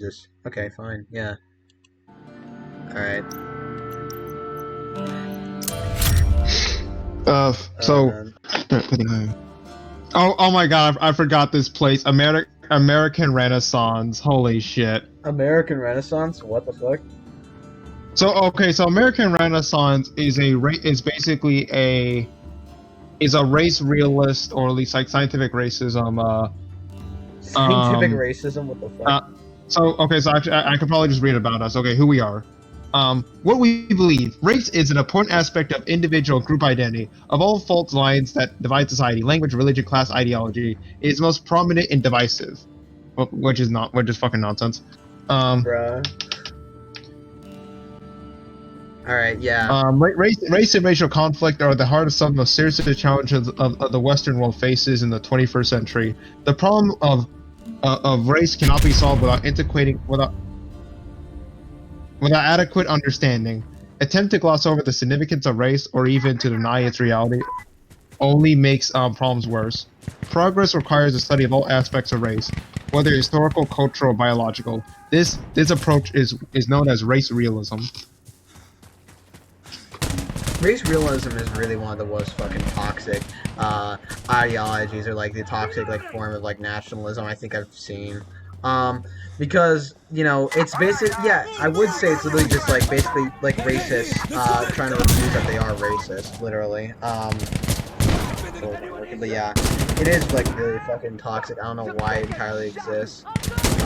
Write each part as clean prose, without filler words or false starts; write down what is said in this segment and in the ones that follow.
Jesus. Okay, fine. Yeah. Alright. Oh, So. man. Oh my god, I forgot this place. American Renaissance. Holy shit. American Renaissance? What the fuck? So okay, so American Renaissance is basically a race realist, or at least like scientific racism. Scientific racism? What the fuck? So okay, so actually I could probably just read about us. Okay, who we are. What we believe. Race is an important aspect of individual and group identity. Of all fault lines that divide society, language, religion, class, ideology, it is most prominent and divisive. Which is fucking nonsense. Bruh. Alright, yeah. Race and racial conflict are at the heart of some of the most serious challenges of the Western world faces in the 21st century. The problem of race cannot be solved without adequate understanding. Attempt to gloss over the significance of race or even to deny its reality only makes problems worse. Progress requires a study of all aspects of race, whether historical, cultural, or biological. This approach is known as race realism. Race realism is really one of the most fucking toxic ideologies, or like the toxic like form of like nationalism I think I've seen. Because, you know, it's basic, yeah, I would say it's literally just like basically like racists trying to refuse that they are racist, literally. But yeah, it is like really fucking toxic. I don't know why it entirely exists.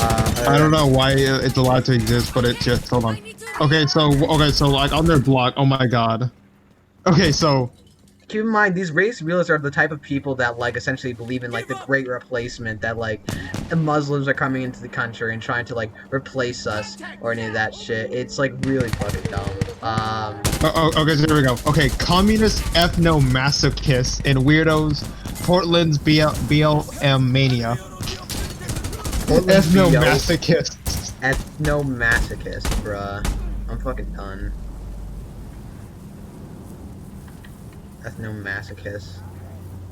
I don't know why it's allowed to exist, but it just, hold on. Okay, so like on their blog, oh my god. Okay, so keep in mind, these race realists are the type of people that like essentially believe in like the great replacement, that like the Muslims are coming into the country and trying to like replace us or any of that shit. It's like really fucking dumb. okay, so here we go. Okay, communist ethno-masochists and weirdos, Portland's BLM mania. Ethno-masochists. Ethno-masochist, bruh. I'm fucking done. Ethno-masochist.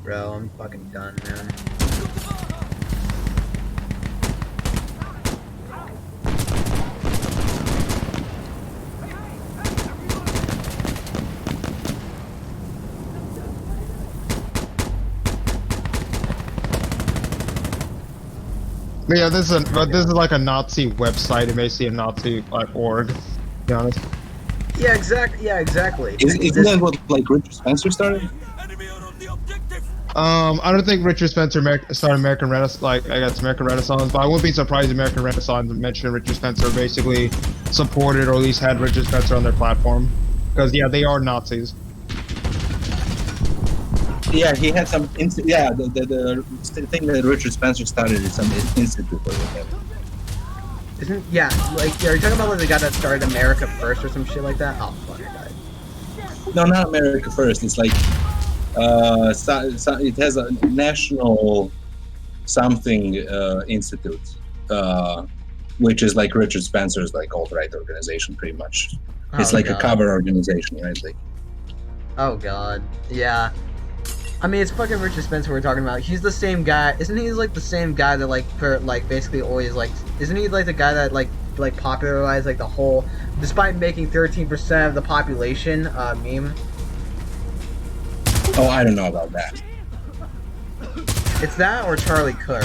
Bro, I'm fucking done, man. Yeah, this is like a Nazi website. It may see a Nazi like org. To be honest. Yeah, exactly. Isn't that what like Richard Spencer started? I don't think Richard Spencer started American Renaissance. Like I guess American Renaissance, but I wouldn't be surprised if American Renaissance mentioned Richard Spencer basically supported or at least had Richard Spencer on their platform, because yeah, they are Nazis. Yeah, he had some. Yeah, the thing that Richard Spencer started is some institute or whatever. Isn't, yeah, like, are you talking about like the guy that started America First or some shit like that? Oh, fuck, I died. No, not America First. It's like, it has a national something institute, which is like Richard Spencer's like alt-right organization, pretty much. It's like a cover organization, right? Like. Oh god, yeah. I mean, it's fucking Richard Spencer we're talking about. He's the same guy, isn't he? Like the same guy that like basically always like, isn't he like the guy that like popularized like the whole, despite making 13% of the population meme? Oh, I don't know about that. It's that or Charlie Kirk.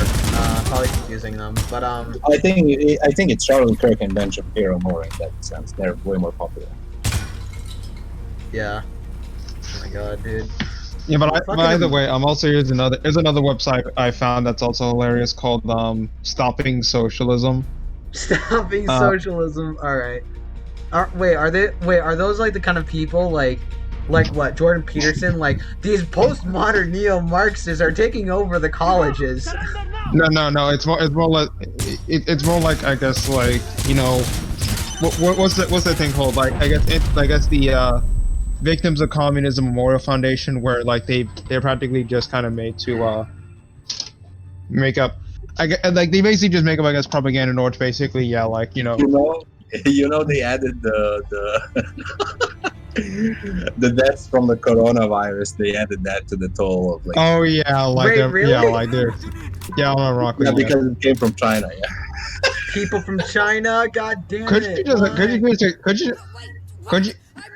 Probably confusing them, but I think it's Charlie Kirk and Ben Shapiro more in that sense. They're way more popular. Yeah. Oh my god, dude. Yeah, but either way, also here's another website I found that's also hilarious called Stopping Socialism. Stopping Socialism. All right. Are those like the kind of people like what, Jordan Peterson? Like these postmodern neo-Marxists are taking over the colleges. No. It's more like I guess like, you know, what's that thing called? Like I guess the Victims of Communism Memorial Foundation, where like they're practically just kind of made to make up, like they basically just make up, I guess, propaganda in order to basically, yeah, like you know they added the the deaths from the coronavirus. They added that to the toll of like. Oh yeah, like Wait, really? yeah, like they're yeah, on Rock. Yeah, because it came from China. Yeah. people from China. God damn Could it! you just Why? could you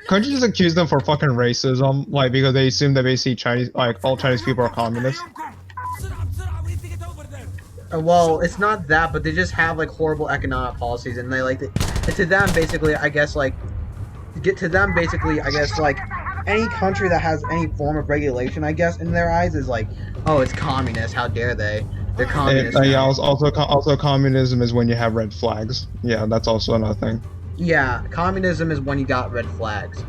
could you just accuse them for fucking racism, like because they assume that basically Chinese, like all Chinese people are communists? Well, it's not that, but they just have like horrible economic policies, and they like to them basically. I guess like get to them basically. I guess like any country that has any form of regulation, I guess in their eyes is like, oh, it's communist. How dare they? They're And, communists yeah, now. also communism is when you have red flags. Yeah, that's also another thing. Yeah, communism is when you got red flags.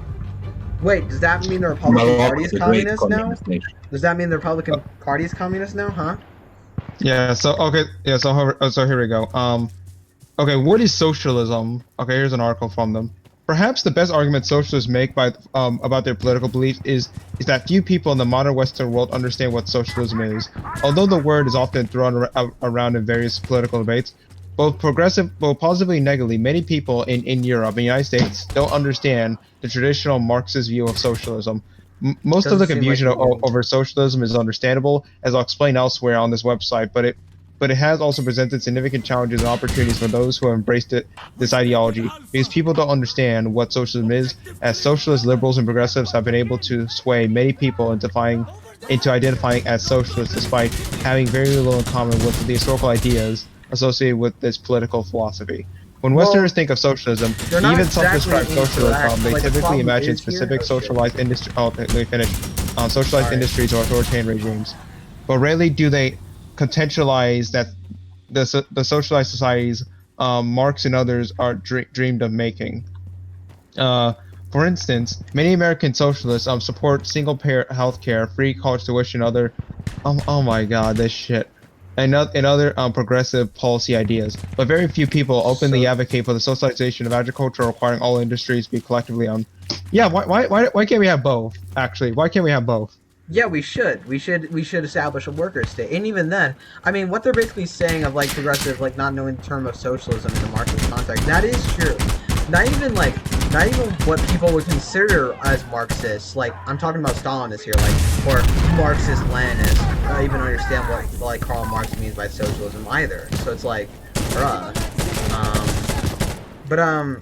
Wait, does that mean the Republican Morocco Party is is a great communist now? communist nation. Does that mean the Republican Party is communist now? Huh? Yeah. So okay. Yeah. So here we go. Okay. What is socialism? Okay. Here's an article from them. Perhaps the best argument socialists make about their political beliefs is that few people in the modern Western world understand what socialism is. Although the word is often thrown around in various political debates, both positively and negatively, many people in Europe and the United States don't understand the traditional Marxist view of socialism. Most of the Doesn't seem like confusion you do. over socialism is understandable, as I'll explain elsewhere on this website, but it has also presented significant challenges and opportunities for those who have embraced this ideology, because people don't understand what socialism is, as socialists, liberals, and progressives have been able to sway many people into identifying as socialists despite having very little in common with the historical ideas associated with this political philosophy. When Westerners think of socialism, they're not even exactly self-described socialism, they incorrect. Like, the typically problem imagine is here- specific oh, shit. socialized industry. Oh, let me finish. Socialized Sorry. industries or authoritarian regimes, but rarely do they contextualize that the socialized societies Marx and others are dreamed of making. For instance, many American socialists support single-payer healthcare, free college tuition, other oh my god, this shit, and other progressive policy ideas. But very few people openly advocate for the socialization of agriculture, requiring all industries to be collectively owned. Yeah, why can't we have both? Actually, why can't we have both? Yeah, we should. We should establish a worker state. And even then, I mean, what they're basically saying of like progressive, like not knowing the term of socialism in the Marxist context, that is true. Not even what people would consider as Marxists. Like I'm talking about Stalinists here, like or Marxist Leninists. I don't even understand what like Karl Marx means by socialism either. So it's like, bruh.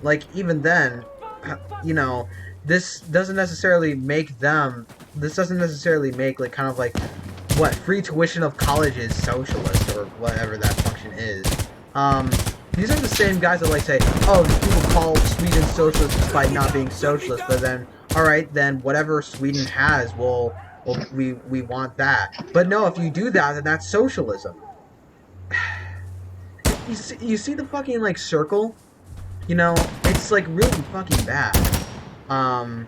Like even then, you know, this doesn't necessarily make like kind of like what free tuition of college is socialist or whatever that function is. These are the same guys that like say, oh, people call Sweden socialist despite not being socialist, but then alright, then whatever Sweden has, we want that. But no, if you do that, then that's socialism. You see the fucking like circle? You know, it's like really fucking bad. And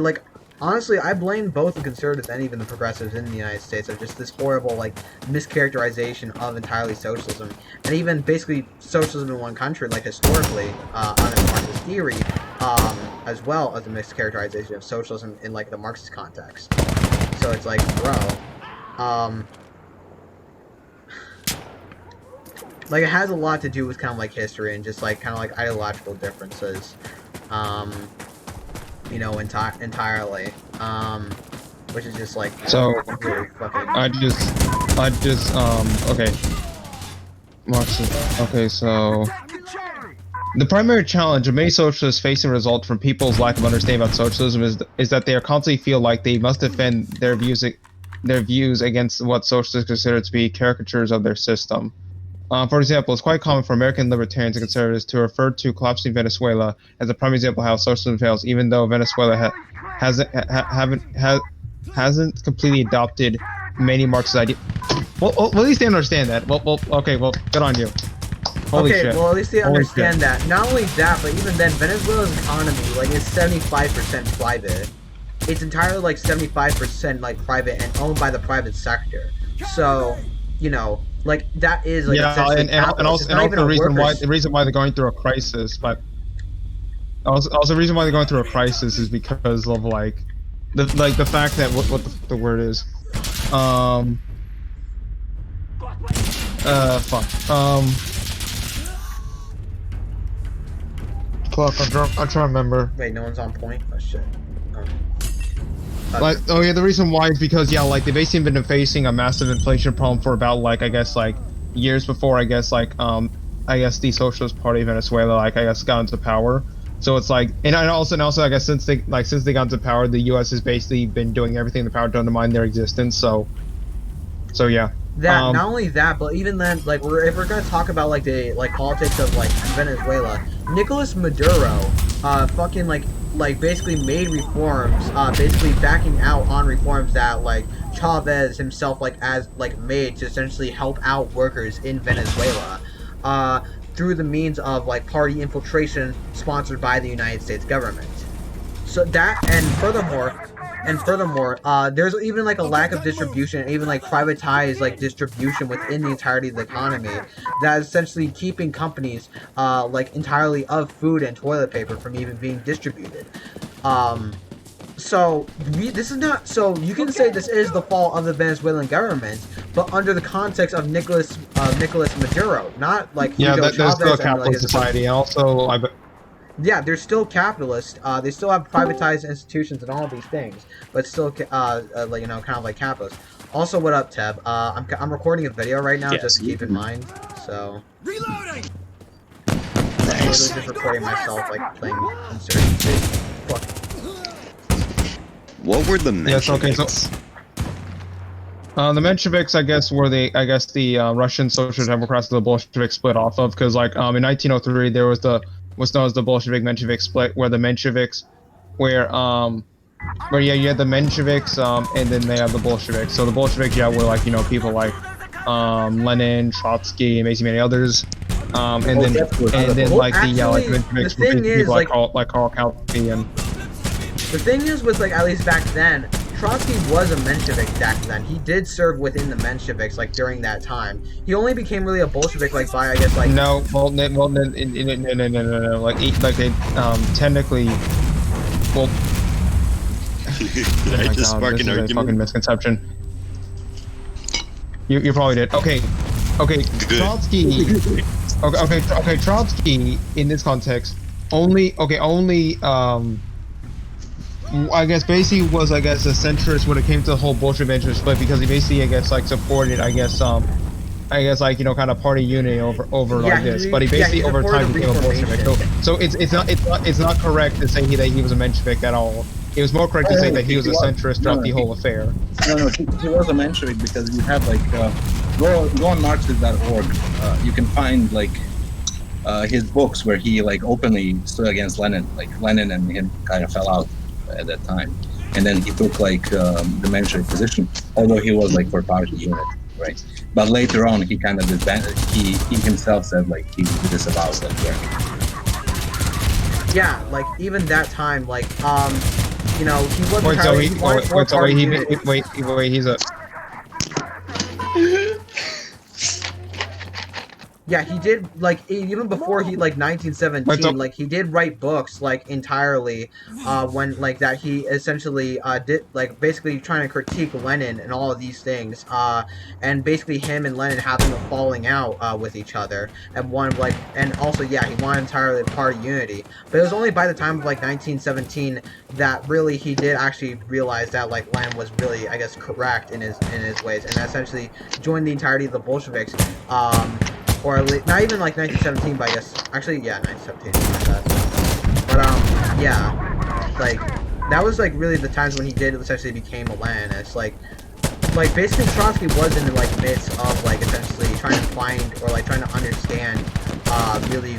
like honestly, I blame both the conservatives and even the progressives in the United States of just this horrible like mischaracterization of entirely socialism, and even basically socialism in one country, like historically, on a Marxist theory, as well as a mischaracterization of socialism in like the Marxist context. So it's like, bro, like it has a lot to do with kind of like history and just like kind of like ideological differences. You know, entirely. Which is just like So really fucking. Okay. Marxist. Okay, so the primary challenge of many socialists facing result from people's lack of understanding about socialism is that they are constantly feel like they must defend their views against what socialists consider to be caricatures of their system. For example, it's quite common for American libertarians and conservatives to refer to collapsing Venezuela as a prime example of how socialism fails, even though Venezuela hasn't completely adopted many Marxist ideas. Well, at least they understand that. Okay, good on you. Holy okay, shit. well at least they Holy understand shit. that. Not only that, but even then, Venezuela's economy like is 75% private. It's entirely like 75% like private and owned by the private sector. So, you know. Like that is like Yeah, and also the reason why they're going through a crisis, but also the reason why they're going through a crisis is because of like the fact that what the word is, I'm trying to remember. Wait, no one's on point. Oh shit. Like, oh yeah, the reason why is because, yeah, like, they've basically been facing a massive inflation problem for about, like, I guess, like, years before, I guess, like, the Socialist Party of Venezuela, like, I guess, got into power. So it's like, and also, I guess, since they got into power, the U.S. has basically been doing everything in the power to undermine their existence. So yeah. That not only that, but even then, like, if we're gonna talk about like the politics of like Venezuela, Nicolas Maduro, fucking like basically made reforms, basically backing out on reforms that like Chavez himself made to essentially help out workers in Venezuela, through the means of like party infiltration sponsored by the United States government. So that, and furthermore, there's even like a lack of distribution, even like privatized like distribution within the entirety of the economy, that is essentially keeping companies like entirely of food and toilet paper from even being distributed. So this is not, so you can say this is the fault of the Venezuelan government, but under the context of Nicolas Maduro, not like there's still a capitalist society, and also yeah, they're still capitalist. They still have privatized institutions and all of these things, but still, kind of like capitalist. Also, what up, Teb? I'm recording a video right now, just to keep in mind. So, reloading. I'm literally just recording myself, like playing Insurgency. Fuck. What were the Mensheviks? The Mensheviks, I guess, were the Russian Social Democrats that the Bolsheviks split off of, because like in 1903 there was what's known as the Bolshevik-Menshevik split, where the Mensheviks, where you had the Mensheviks, and then they have the Bolsheviks. So the Bolsheviks, were like, people like Lenin, Trotsky, and basically many others. And then like the Mensheviks were people like Karl Kautsky and. The thing is, with like at least back then, Trotsky was a Menshevik back then. He did serve within the Mensheviks like during that time. He only became really a Bolshevik like by, I guess, like no, like they technically, well. Did I just spark an argument? A fucking misconception. You probably did. Okay. Good. Trotsky. Okay. Trotsky in this context only. I guess basically was a centrist when it came to the whole Bolshevik split, because he basically supported kind of party unity over like this, but he basically over time became a Bolshevik. So it's not correct to say that he was a Menshevik at all. It was more correct to say that he was a centrist throughout the whole affair. No, he was a Menshevik because you have go on Marxist.org. You can find his books where he openly stood against Lenin. Like Lenin and him kind of fell out at that time, and then he took the Menshevik position, although he was for party unit, right? But later on he kind of disbanded. He himself said he disavowed that work. Yeah, even that time, he wasn't wait, he's a yeah, he did, even before he, 1917, he did write books, entirely, when, that he essentially, did, basically trying to critique Lenin and all of these things, and basically him and Lenin having a falling out, with each other, and and also, yeah, he wanted entirely party unity, but it was only by the time of, 1917 that really he did actually realize that, Lenin was really, I guess, correct in his ways, and essentially joined the entirety of the Bolsheviks, or at least, not even 1917, but I guess, actually, yeah, 1917, like that. But, yeah, that was, really the times when he did essentially became a Leninist. Basically, Trotsky was in the, midst of, essentially trying to find, or, trying to understand, really,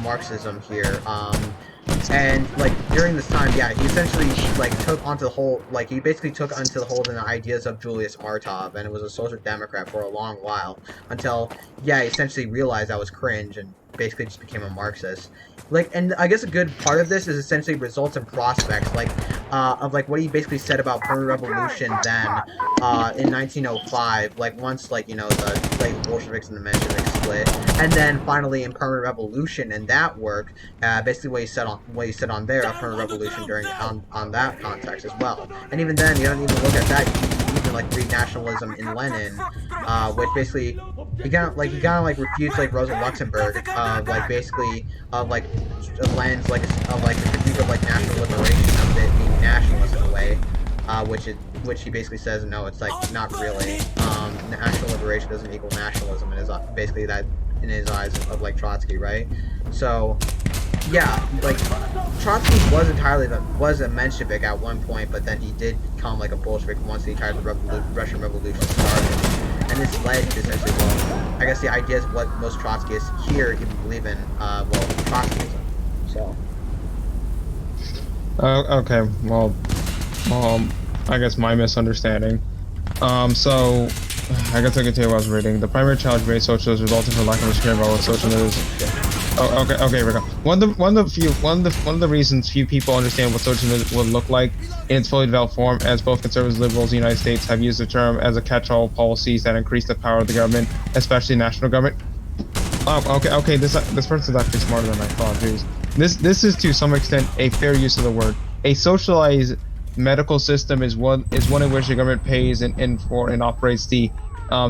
Marxism here, and, during this time, yeah, he essentially, took onto the whole, he basically took onto the hold in the ideas of Julius Martov, and was a social democrat for a long while, until, yeah, he essentially realized that was cringe, and basically just became a Marxist. And I guess a good part of this is essentially results and prospects, of, what he basically said about permanent revolution then, in 1905, once, the Bolsheviks and the Mensheviks split, and then finally in permanent revolution and that work, basically what he said on there, a permanent revolution during, on that context as well. And even then, you don't even look at that, you even, read nationalism in Lenin, which basically, he kind of refutes, Rosa Luxemburg, basically, of, Lenin's, of, the critique of, national liberation, of it being nationalist in a way, which he basically says, no, it's, not really, national liberation doesn't equal nationalism, and is basically that in his eyes of like Trotsky, right? So yeah, like Trotsky was entirely was a Menshevik at one point, but then he did become like a Bolshevik once the entire Russian Revolution started, and this led to essentially, well, I guess the ideas of what most Trotskyists here even believe in, well, Trotskyism. So. Okay, well, I guess my misunderstanding. So, I guess I can tell you what I was reading. The primary challenge made socialism resulting from lack of understanding about what socialism is. Oh, okay, here we go. One of the reasons few people understand what socialism would look like in its fully developed form, as both conservatives and liberals in the United States have used the term as a catch-all policies that increase the power of the government, especially national government. Oh, okay. This person's actually smarter than I thought. Jeez. This is to some extent a fair use of the word. A socialized medical system is one in which the government pays and operates the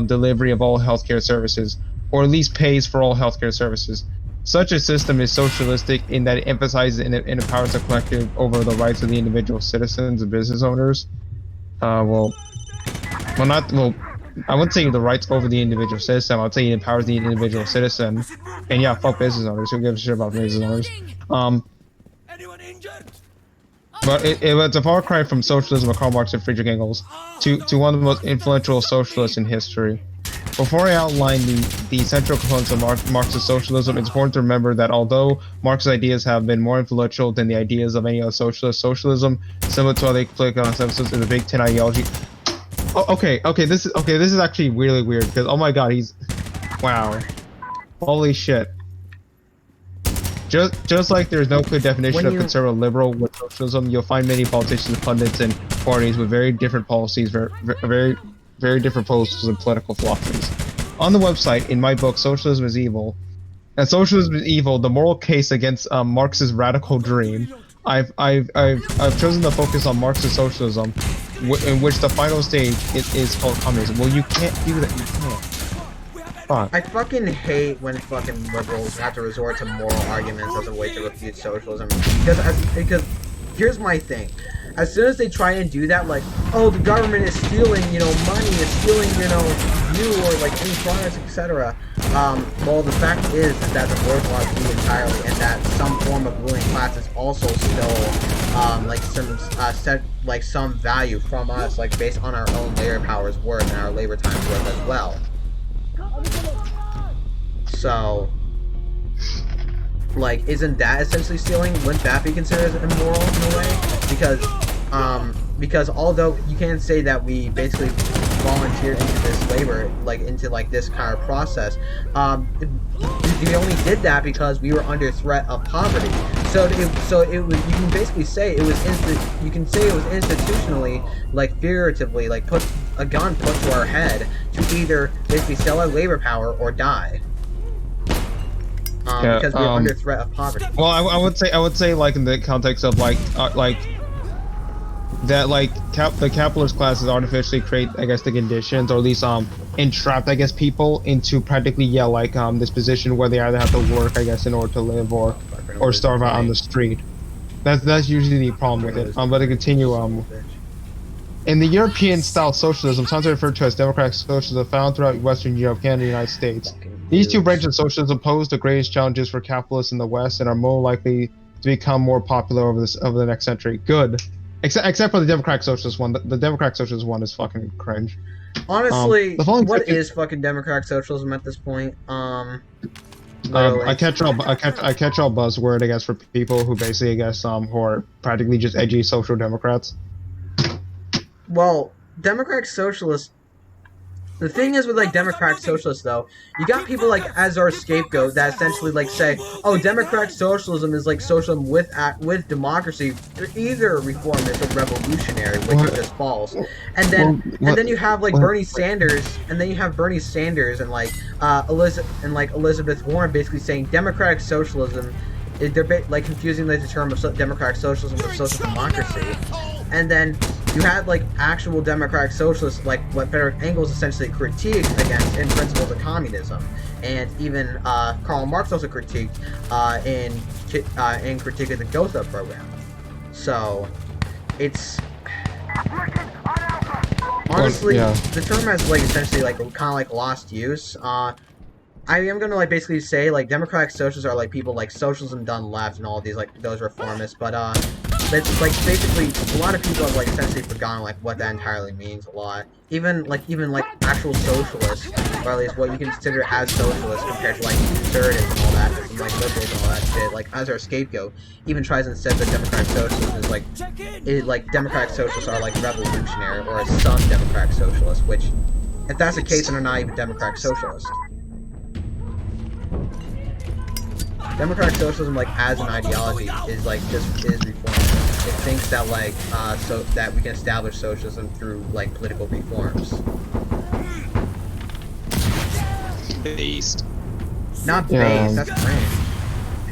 delivery of all healthcare services, or at least pays for all healthcare services. Such a system is socialistic in that it emphasizes and empowers the collective over the rights of the individual citizens and business owners. I wouldn't say the rights over the individual citizen. I would say it empowers the individual citizen. And yeah, fuck business owners. Who gives a shit about business owners? But it's a far cry from socialism of Karl Marx and Friedrich Engels to one of the most influential socialists in history. Before I outline the central components of Marxist socialism, it's important to remember that although Marx's ideas have been more influential than the ideas of any other socialist, socialism, similar to how they click on consensus, is a Big Ten ideology. Oh, okay. This is actually really weird because oh my god, wow, holy shit. Just like there's no clear definition of conservative liberal with socialism, you'll find many politicians, pundits, and parties with very different policies, very different proposals and political philosophies. On the website, in my book, Socialism is Evil, and Socialism is Evil, the moral case against Marx's radical dream, I've chosen to focus on Marxist socialism, in which the final stage is called communism. Well, you can't do that. You can't. Fuck. I fucking hate when fucking liberals have to resort to moral arguments as a way to refute socialism. Because here's my thing. As soon as they try and do that, like, oh, the government is stealing, money, is stealing, you or like any products, etc. Well, the fact is that the bourgeoisie entirely, and that some form of ruling class is also still like some value from us, like based on our own labor power's worth and our labor time's worth as well. So, like, isn't that essentially stealing? Wouldn't that be considered immoral in a way? Because although you can say that we basically volunteered into this labor, into this kind of process, we only did that because we were under threat of poverty. So it was. You can basically say it was institutionally, figuratively, put a gun put to our head to either basically sell our labor power or die. Because we're under threat of poverty. Well, I would say in the context of the capitalist classes artificially create, I guess, the conditions, or at least entrapped, I guess, people into practically this position where they either have to work, I guess, in order to live or starve out on the street. That's usually the problem with it. But to continue, in the European-style socialism, sometimes referred to as democratic socialism, found throughout Western Europe, Canada, and the United States. These two branches of socialism pose the greatest challenges for capitalists in the West and are more likely to become more popular over the next century. Good. Except for the democratic socialist one. The democratic socialist one is fucking cringe. Honestly, what is fucking democratic socialism at this point? I catch all buzzword, I guess, for people who basically, I guess, who are practically just edgy social democrats. Well, democratic socialists. The thing is with democratic socialists though, you got people as our scapegoat that essentially say, oh, democratic socialism is socialism with democracy. They're either reformist or revolutionary, which is just false. And then you have Bernie Sanders, and Elizabeth Warren basically saying democratic socialism. They're confusing the term of democratic socialism with social democracy. And then you had actual democratic socialists, what Friedrich Engels essentially critiqued against in Principles of Communism, and even Karl Marx also critiqued in Critique of the Gotha program. So it's honestly the term has essentially kind of lost use. I am gonna like basically say like democratic socialists are like people like socialism done left and all of these like those reformists, but it's like basically a lot of people have like essentially forgotten like what that entirely means a lot. Even like actual socialists, or at least what you consider as socialists compared to like conservatives and all that, and like liberals and all that shit, like as our scapegoat, even tries and says that democratic socialism is like democratic socialists are like revolutionary, or some democratic socialists, which if that's the case, then they're not even democratic socialists. Democratic socialism, like as an ideology, is like is reformist. It thinks that like so that we can establish socialism through like political reforms. Based. Not based. That's brain.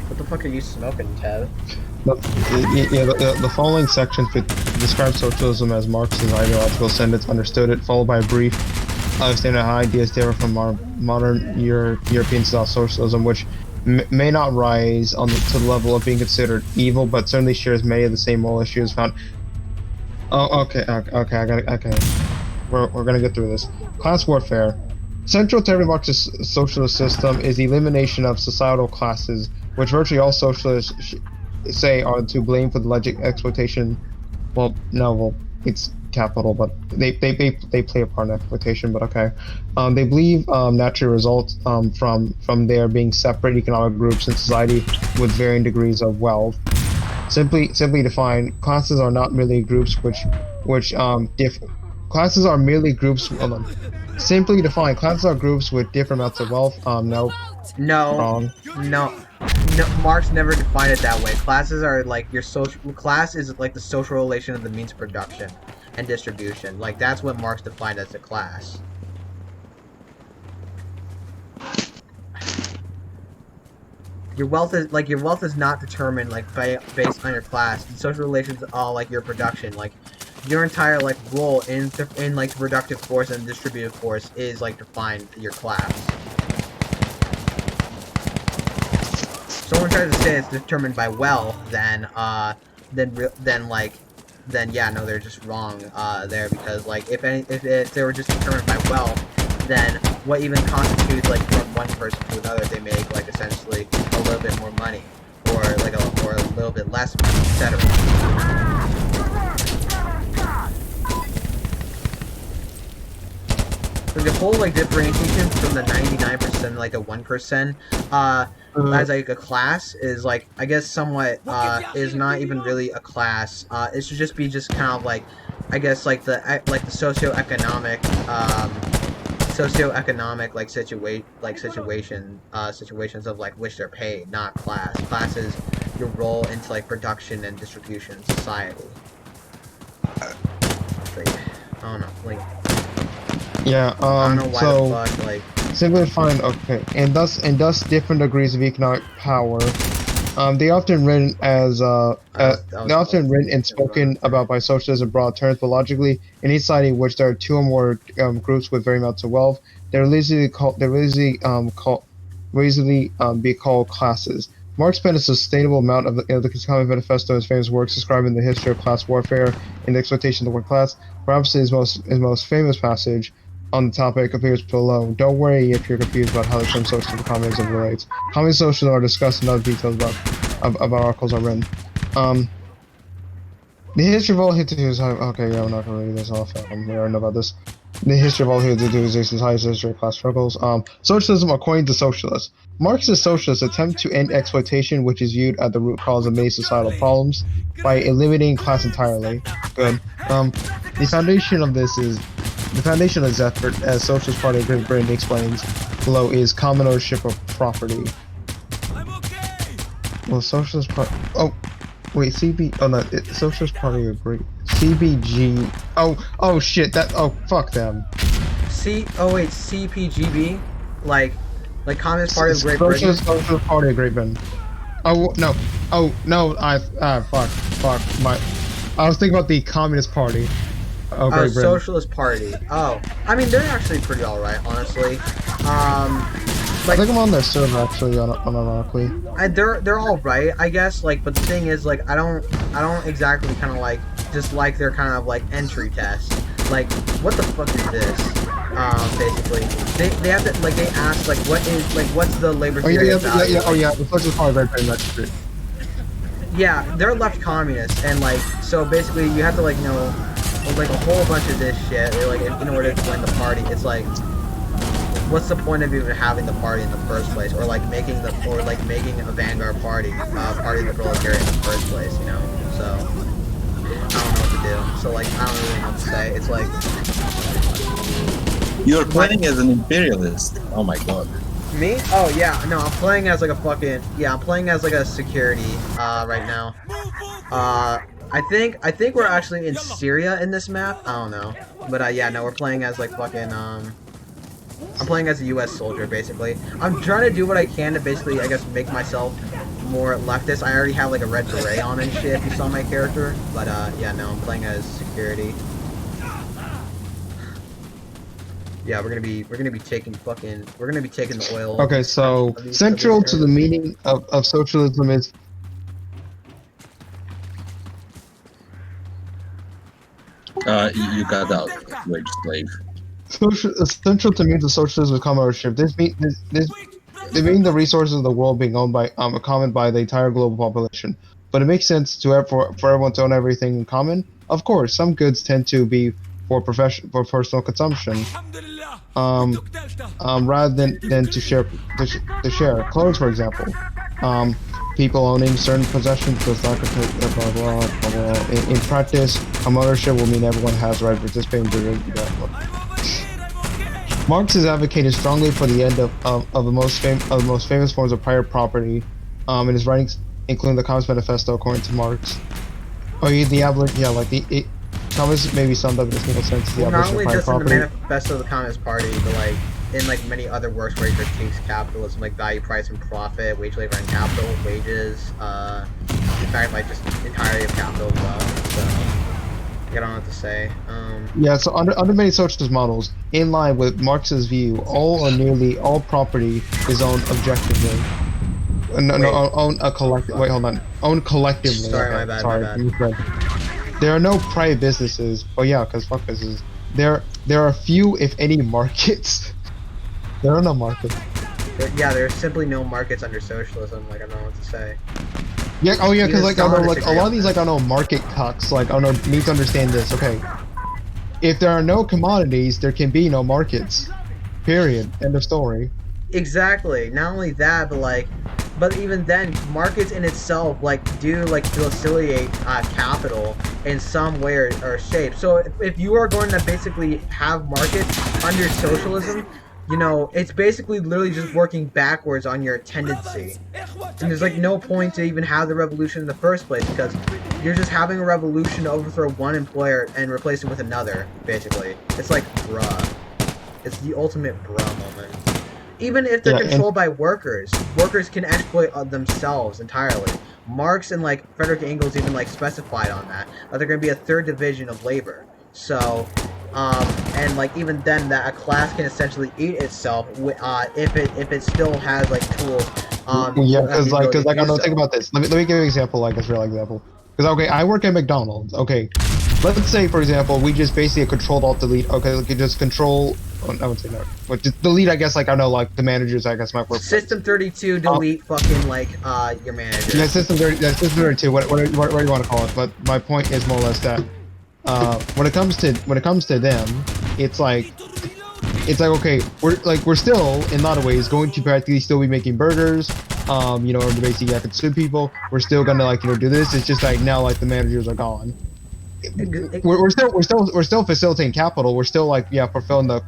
What the fuck are you smoking, Tev? The following sections describe socialism as Marx's ideological sentence understood it, followed by a brief understanding of how ideas differ from our modern European-style socialism, which may not rise to the level of being considered evil, but certainly shares many of the same moral issues found. Oh, okay. We're gonna get through this. Class warfare. Central to every Marxist socialist system is the elimination of societal classes, which virtually all socialists say are to blame for the alleged exploitation. It's capital, but they play a part in exploitation. But okay, they believe naturally results from there being separate economic groups in society with varying degrees of wealth. Simply defined, classes are not merely groups classes are merely groups. Simply defined, classes are groups with different amounts of wealth. No. Wrong. No. Marx never defined it that way. Classes are like your social class is like the social relation of the means of production and distribution. Like that's what Marx defined as a class. Your wealth is not determined like based on your class. The social relations all like your production. Like your entire like role in like the productive force and distributive force is like defined your class. Someone tries to say it's determined by wealth, then yeah, no, they're just wrong there, because like if they were just determined by wealth, then what even constitutes like from one person to another, they make like essentially a little bit more money, or like a little bit less money, etc. So the whole like differentiation from the 99% like the 1% as like a class is like I guess somewhat is not even really a class. It should just be just kind of like I guess like the socioeconomic situations of like which they're paid, not class. Class is your role into like production and distribution in society. Like, I don't know, like. Yeah, I don't know why so the fuck, like... simply defined, okay, and thus different degrees of economic power. They often written as they often written and spoken about by socialists in broad terms, but logically, in each society in which there are two or more groups with varying amounts of wealth, they're easily be called classes. Marx spent a sustainable amount of the Communist Manifesto, his famous works describing the history of class warfare and the exploitation of the one class. Perhaps his most famous passage on the topic appears below. Don't worry if you're confused about how the term socialism and communism relates. Communist socialism are discussed in other details about articles are written. The history of all Hittites. Okay, yeah, I'm not gonna read this off. We already know about this. The history of all Hittites is the highest history of class struggles. Socialism, according to socialists. Marxist socialists attempt to end exploitation, which is viewed as the root cause of many societal problems, by eliminating class entirely. Good. The foundation of this effort, as Socialist Party of Great Britain explains below, is common ownership of property. Well, Socialist Party. Oh, wait, Socialist Party of Great. CBG. Oh shit. Oh, fuck them. CPGB, like Communist Party of Great Britain. Socialist Party of Great Britain. Oh no. Fuck. I was thinking about the Communist Party. Oh, Socialist Party. Oh, I mean they're actually pretty alright, honestly. I think I'm on their server actually, unironically. They're alright, I guess. Like, but the thing is, like, I don't exactly kind of like just like their kind of like entry test. Like, what the fuck is this? Basically, they have to like they ask like what's the labor Oh yeah, theory yeah, of yeah, value? yeah. Oh yeah, the socialist party very much true. Yeah, they're left communists, and like so basically you have to like know like a whole bunch of this shit. Like in order to win the party, it's like what's the point of even having the party in the first place, or like making a vanguard party, party of the proletariat in the first place, you know? So I don't know what to do. So like I don't really know what to say. It's like You're playing as an imperialist. Oh my god. me? Oh yeah, no, I'm playing as like a fucking I'm playing as like a security right now. I think we're actually in Syria in this map. I don't know, but yeah, no, we're playing as like fucking I'm playing as a U.S. soldier, basically. I'm trying to do what I can to basically, I guess, make myself more leftist. I already have, like, a red beret on and shit, if you saw my character. But, yeah, no, I'm playing as security. Yeah, we're gonna be taking the oil. Okay, so central to the meaning of socialism is You got out, wage slave. Central to means of socialism is common ownership. They mean the resources of the world being owned by common by the entire global population. But it makes sense for everyone to own everything in common. Of course, some goods tend to be for personal consumption, rather than to share. Clothes, for example. People owning certain possessions does not blah, blah, blah, blah. In practice, ownership will mean everyone has the right to participate in doing that. Marx has advocated strongly for the end of the most famous forms of private property, in his writings, including the Communist Manifesto, according to Marx. Communists may be summed up in a single sentence: the Not abolition only of private just in the property. Manifesto of the Communist Party, but like in like many other works where he critiques capitalism, like value, price, and profit, wage labor and capital, wages, in fact, like just entirety of capital as well. So I don't know what to say. Yeah, so under many socialist models, in line with Marx's view, all or nearly all property is owned objectively. Owned collectively. Sorry, my bad, my bad. There are no private businesses. Oh yeah, because fuck businesses. There are few, if any, markets. There are no markets. There's simply no markets under socialism. Like I don't know what to say. Yeah. Oh yeah, because like I know, like a lot of these, that. like I know, market cucks. Like I know, need to understand this. Okay. If there are no commodities, there can be no markets. Period. End of story. Exactly. Not only that, but even then, markets in itself do facilitate capital in some way or shape. So if you are going to basically have markets under socialism, you know, it's basically literally just working backwards on your tendency. And there's like no point to even have the revolution in the first place, because you're just having a revolution to overthrow one employer and replace it with another, basically. It's like, bruh. It's the ultimate bruh moment. Even if they're controlled by workers, workers can exploit themselves entirely. Marx and like Frederick Engels even like specified on that they're going to be a third division of labor. So, and like even then, that a class can essentially eat itself if it still has like tools. Yeah, because I don't know. Think about this. Let me give you an example, like this real example. Because okay, I work at McDonald's. Okay, let's say for example, we just basically controlled alt delete. Okay, we could just control. Oh, I would say no. But just delete, I guess, like I know, like the managers, I guess, might work. System 32, delete fucking like your manager. Yeah, system 32. What do you want to call it? But my point is more or less that when it comes to them, it's like okay, we're still in a lot of ways going to practically still be making burgers. You know, to basically consume people. We're still gonna like do this. It's just like now like the managers are gone. We're still facilitating capital. We're still like fulfilling the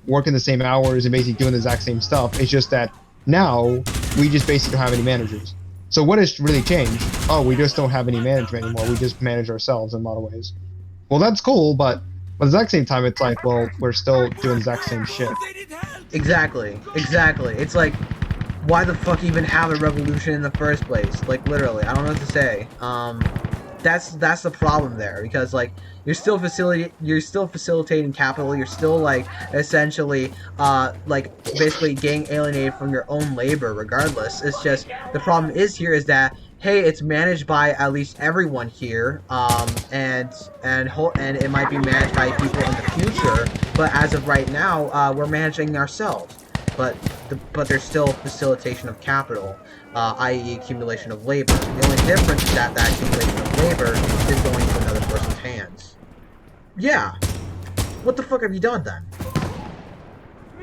working the same hours and basically doing the exact same stuff. It's just that now we just basically don't have any managers. So what has really changed? Oh, we just don't have any management anymore. We just manage ourselves in a lot of ways. Well, that's cool, but at the exact same time, it's like, well, we're still doing the exact same shit. Exactly. It's like, why the fuck even have a revolution in the first place? Like literally, I don't know what to say. That's the problem there, because like you're still facilitating capital. You're still like essentially like basically getting alienated from your own labor regardless. It's just the problem is that hey, it's managed by at least everyone here, and it might be managed by people in the future, but as of right now, we're managing ourselves. But there's still facilitation of capital, i.e. accumulation of labor. The only difference is that accumulation of labor is going to another person's hands. Yeah. What the fuck have you done then?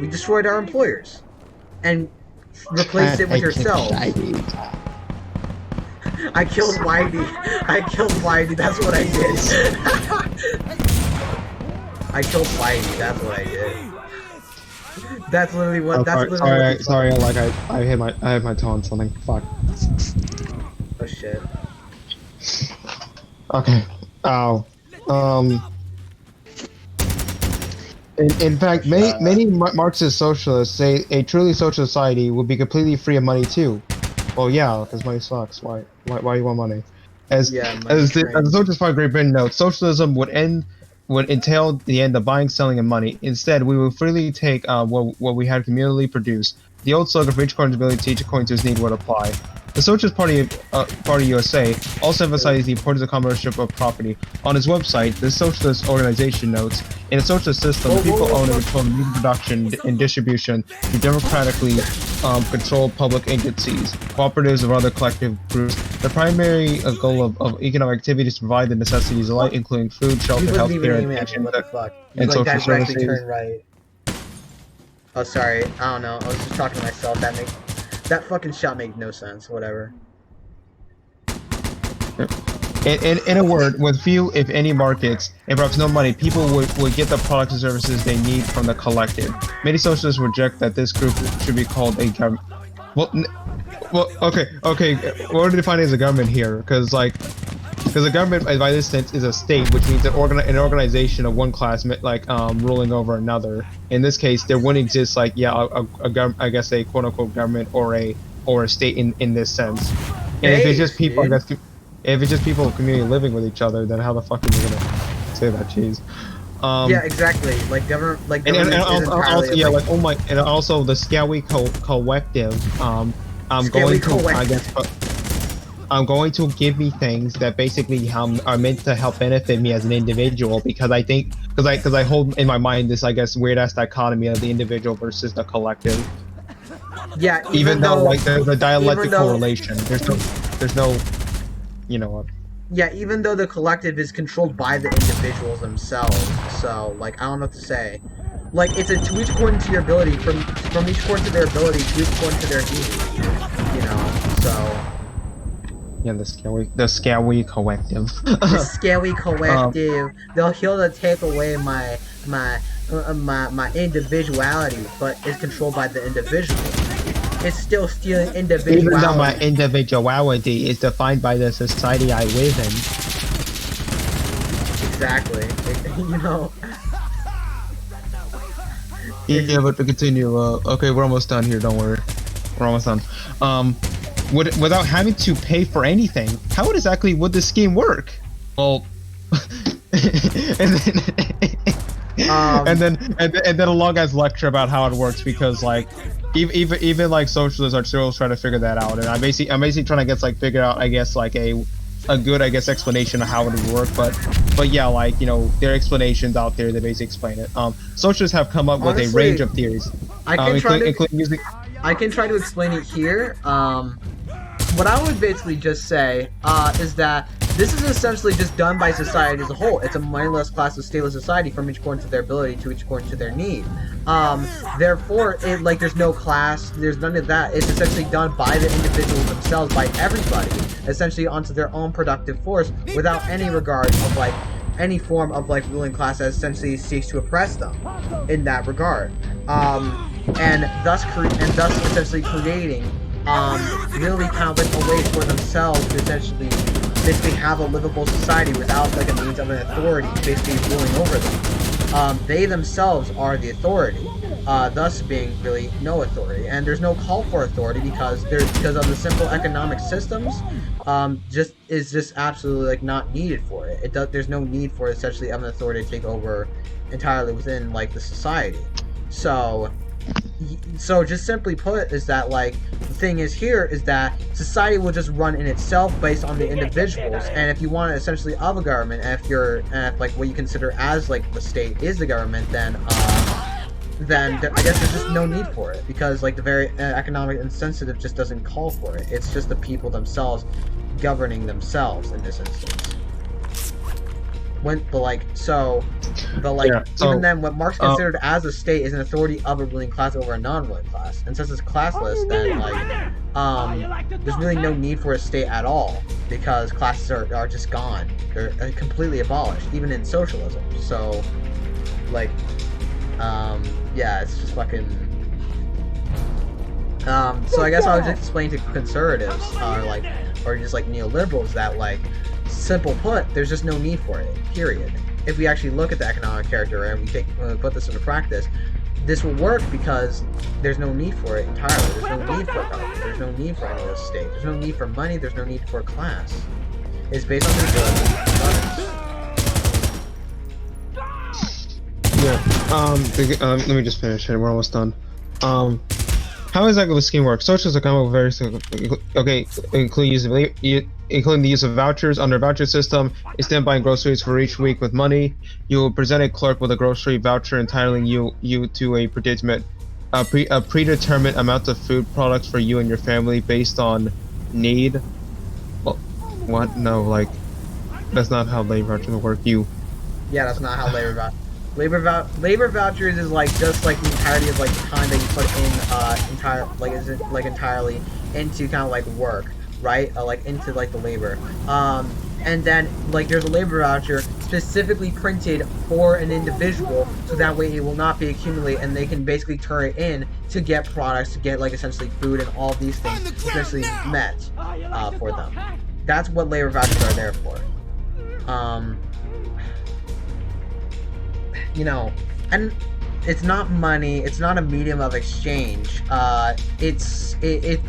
We destroyed our employers. And replaced it with yourselves. I killed Whitey. I killed Whitey. That's what I did. I killed Whitey. That's what I did. That's literally what. Oh, that's sorry. Like I had my toe on something. Fuck. Oh shit. Okay. Ow. In fact, many Marxist socialists say a truly social society would be completely free of money too. Well, yeah, because money sucks. Why do you want money? As the Socialist Party of Great Britain notes, socialism would entail the end of buying, selling, and money. Instead, we would freely take what we had communally produced. The old slogan for each according to his ability, each according to his need would apply. The Socialist Party USA also emphasizes the importance of commercial of property. On its website, the Socialist organization notes, in a socialist system, people own and control media production and distribution through democratically controlled public agencies, cooperatives, or other collective groups. The primary goal of economic activity is to provide the necessities of life, including food, shelter, healthcare, education, and social services. Turn right. Oh, sorry. I don't know. I was just talking to myself. That fucking shot made no sense. Whatever. In a word, with few, if any, markets, and perhaps no money, people would get the products and services they need from the collective. Many socialists reject that this group should be called a government. Well, okay. What are we defining as a government here? Because a government, by this sense, is a state, which means an organization of one class, ruling over another. In this case, there wouldn't exist, I guess, a quote-unquote government or a state in this sense. And if it's just people, if it's just people of community living with each other, then how the fuck are you gonna say that? Jeez. Yeah, exactly. Government and also the Scally collective. I'm going to give me things that basically are meant to help benefit me as an individual, because I think because I hold in my mind this, I guess, weird ass dichotomy of the individual versus the collective. Yeah, even though there's a dialectical relation, there's no, you know what? Yeah, even though the collective is controlled by the individuals themselves, so I don't know what to say. It's a to each according to your ability, from each according to their ability, to each according to their needs. You know, so. Yeah, the scary collective. The scary collective. They'll heal to take away my individuality, but it's controlled by the individual. It's still stealing individuality. Even though my individuality is defined by the society I live in. Exactly. You know. Yeah, but to continue, okay, we're almost done here, don't worry. We're almost done. Without having to pay for anything, how exactly would this scheme work? Well, and then a long ass lecture about how it works, because even socialists are still trying to figure that out, and I'm basically trying to figure out, I guess, a good, I guess, explanation of how it would work, but yeah, there are explanations out there that basically explain it. Socialists have come up with a range of theories, I can try to explain it here. What I would basically just say is that this is essentially just done by society as a whole. It's a mindless class of stateless society, from each according to their ability to each according to their need. Therefore, there's no class, there's none of that. It's essentially done by the individuals themselves, by everybody, essentially onto their own productive force, without any regard of any form of ruling class that essentially seeks to oppress them in that regard. And thus essentially creating really kind of a way for themselves to essentially basically have a livable society without a means of an authority basically ruling over them. They themselves are the authority, thus being really no authority, and there's no call for authority because of the simple economic systems. Just absolutely not needed for it. There's no need for essentially an authority to take over entirely within the society. So So just simply put is that like the thing is here is that society will just run in itself based on the individuals, and if you want to essentially of a government, and if like what you consider as like the state is the government, then I guess there's just no need for it, because like the very economic insensitive just doesn't call for it. It's just the people themselves governing themselves in this instance. Even then, what Marx considered as a state is an authority of a ruling class over a non-ruling class, and since it's classless, then there's really no need for a state at all, because classes are just gone. They're completely abolished, even in socialism. So, yeah, it's just fucking. So I guess I would just explain to conservatives, or just like neoliberals, that simple put, there's just no need for it. Period. If we actually look at the economic character and we put this into practice, this will work because there's no need for it entirely. There's no need for government. There's no need for any of the state. There's no need for money. There's no need for a class. It's based on the ability of others. Yeah. Let me just finish it. We're almost done. How exactly the scheme works? Socialists are come up with including the use of vouchers. Under a voucher system, you stand buying groceries for each week with money. You will present a clerk with a grocery voucher entitling you to a predetermined amount of food products for you and your family based on need. Well, what? No, that's not how labor vouchers work. Yeah, that's not how labor vouchers. Labor vouchers is just the entirety of the time that you put in entirely into kind of work, right? Into the labor. And then there's a labor voucher specifically printed for an individual, so that way it will not be accumulated, and they can basically turn it in to get products, to get essentially food and all these things essentially met for them. That's what labor vouchers are there for. And it's not money, it's not a medium of exchange.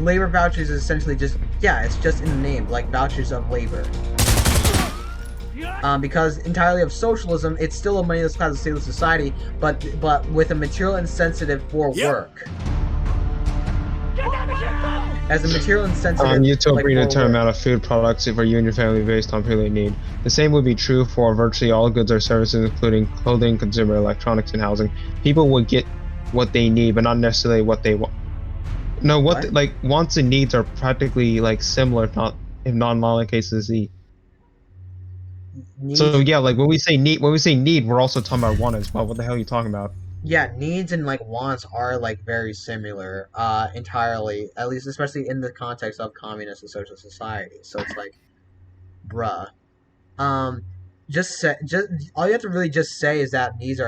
Labor vouchers is essentially just, it's just in the name, vouchers of labor. Because entirely of socialism, it's still a moneyless class of stateless society, but with a material insensitive for work. As a material insensitive, utopian amount of food products for you and your family based on purely need. The same would be true for virtually all goods or services, including clothing, consumer electronics, and housing. People would get what they need, but not necessarily what they want. No, wants and needs are practically similar, if not in all cases. So yeah, when we say need, we're also talking about want as well. What the hell are you talking about? Yeah, needs and wants are very similar, entirely, at least especially in the context of communist and social society. So it's bruh. Just all you have to really just say is that needs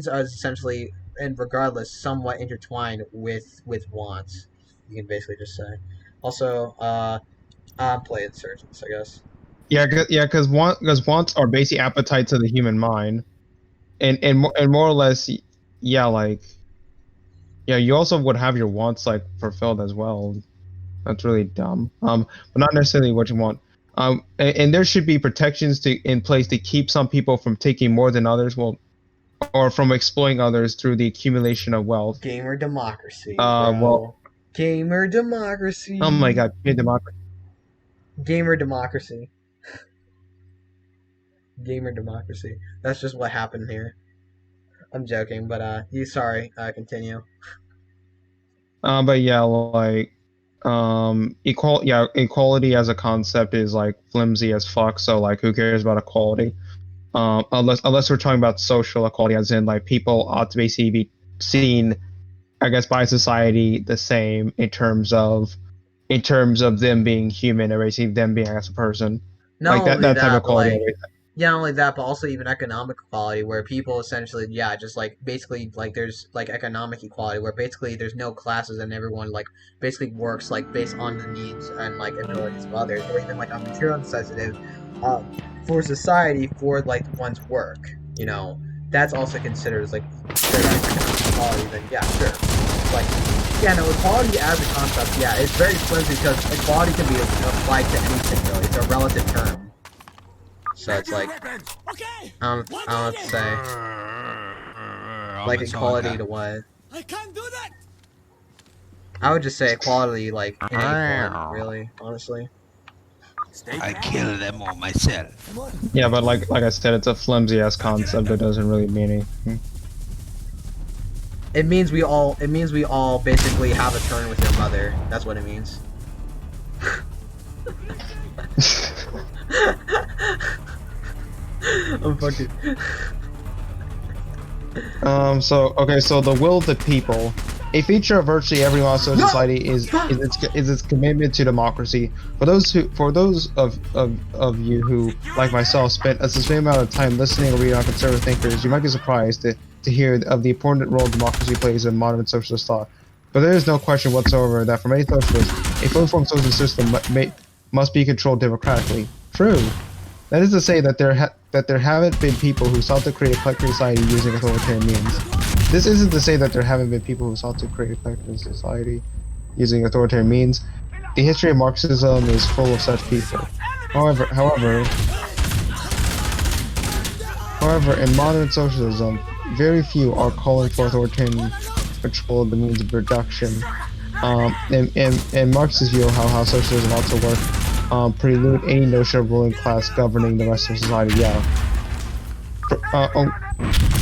are essentially, and regardless, somewhat intertwined with wants. You can basically just say. Also, play Insurgents, I guess. Yeah, because wants are basic appetites of the human mind, and more or less. Yeah, you also would have your wants fulfilled as well. That's really dumb. But not necessarily what you want. And there should be protections in place to keep some people from taking more than others, or from exploiting others through the accumulation of wealth. Gamer democracy. Gamer democracy. Oh my god, democracy. Gamer democracy. Gamer democracy. That's just what happened here. I'm joking, but continue. But yeah, equality as a concept is flimsy as fuck. So who cares about equality? Unless we're talking about social equality, as in people ought to basically be seen, I guess, by society the same in terms of them being human, or basically them being as a person. Not that type of equality. Yeah, not only that, but also even economic equality, where people essentially, just basically there's economic equality, where basically there's no classes and everyone basically works based on the needs and abilities of others, or even a material insensitive for society for one's work. That's also considered as economic equality. Then sure. Equality as a concept, it's very flimsy, because equality can be applied to anything really. It's a relative term. So it's I don't know what to say. Equality to what? I can't do that. I would just say equality, like in A1, really, honestly. I kill them all myself. Yeah, but like I said, it's a flimsy ass concept that doesn't really mean anything. It means we all. It means we all basically have a turn with your mother. That's what it means. I'm fucking. So the will of the people. A feature of virtually every modern society is its commitment to democracy. For those of you who, like myself, spent a sustained amount of time listening or reading on conservative thinkers, you might be surprised to hear of the important role democracy plays in modern socialist thought. But there is no question whatsoever that for many socialists, a fully formed social system must be controlled democratically. True. That is to say that there haven't been people who sought to create a collective society using authoritarian means. This isn't to say that there haven't been people who sought to create a collective society using authoritarian means. The history of Marxism is full of such people. However, in modern socialism, very few are calling for authoritarian control of the means of production. In Marx's view of how socialism ought to work, prelude any notion of ruling class governing the rest of society. Yeah.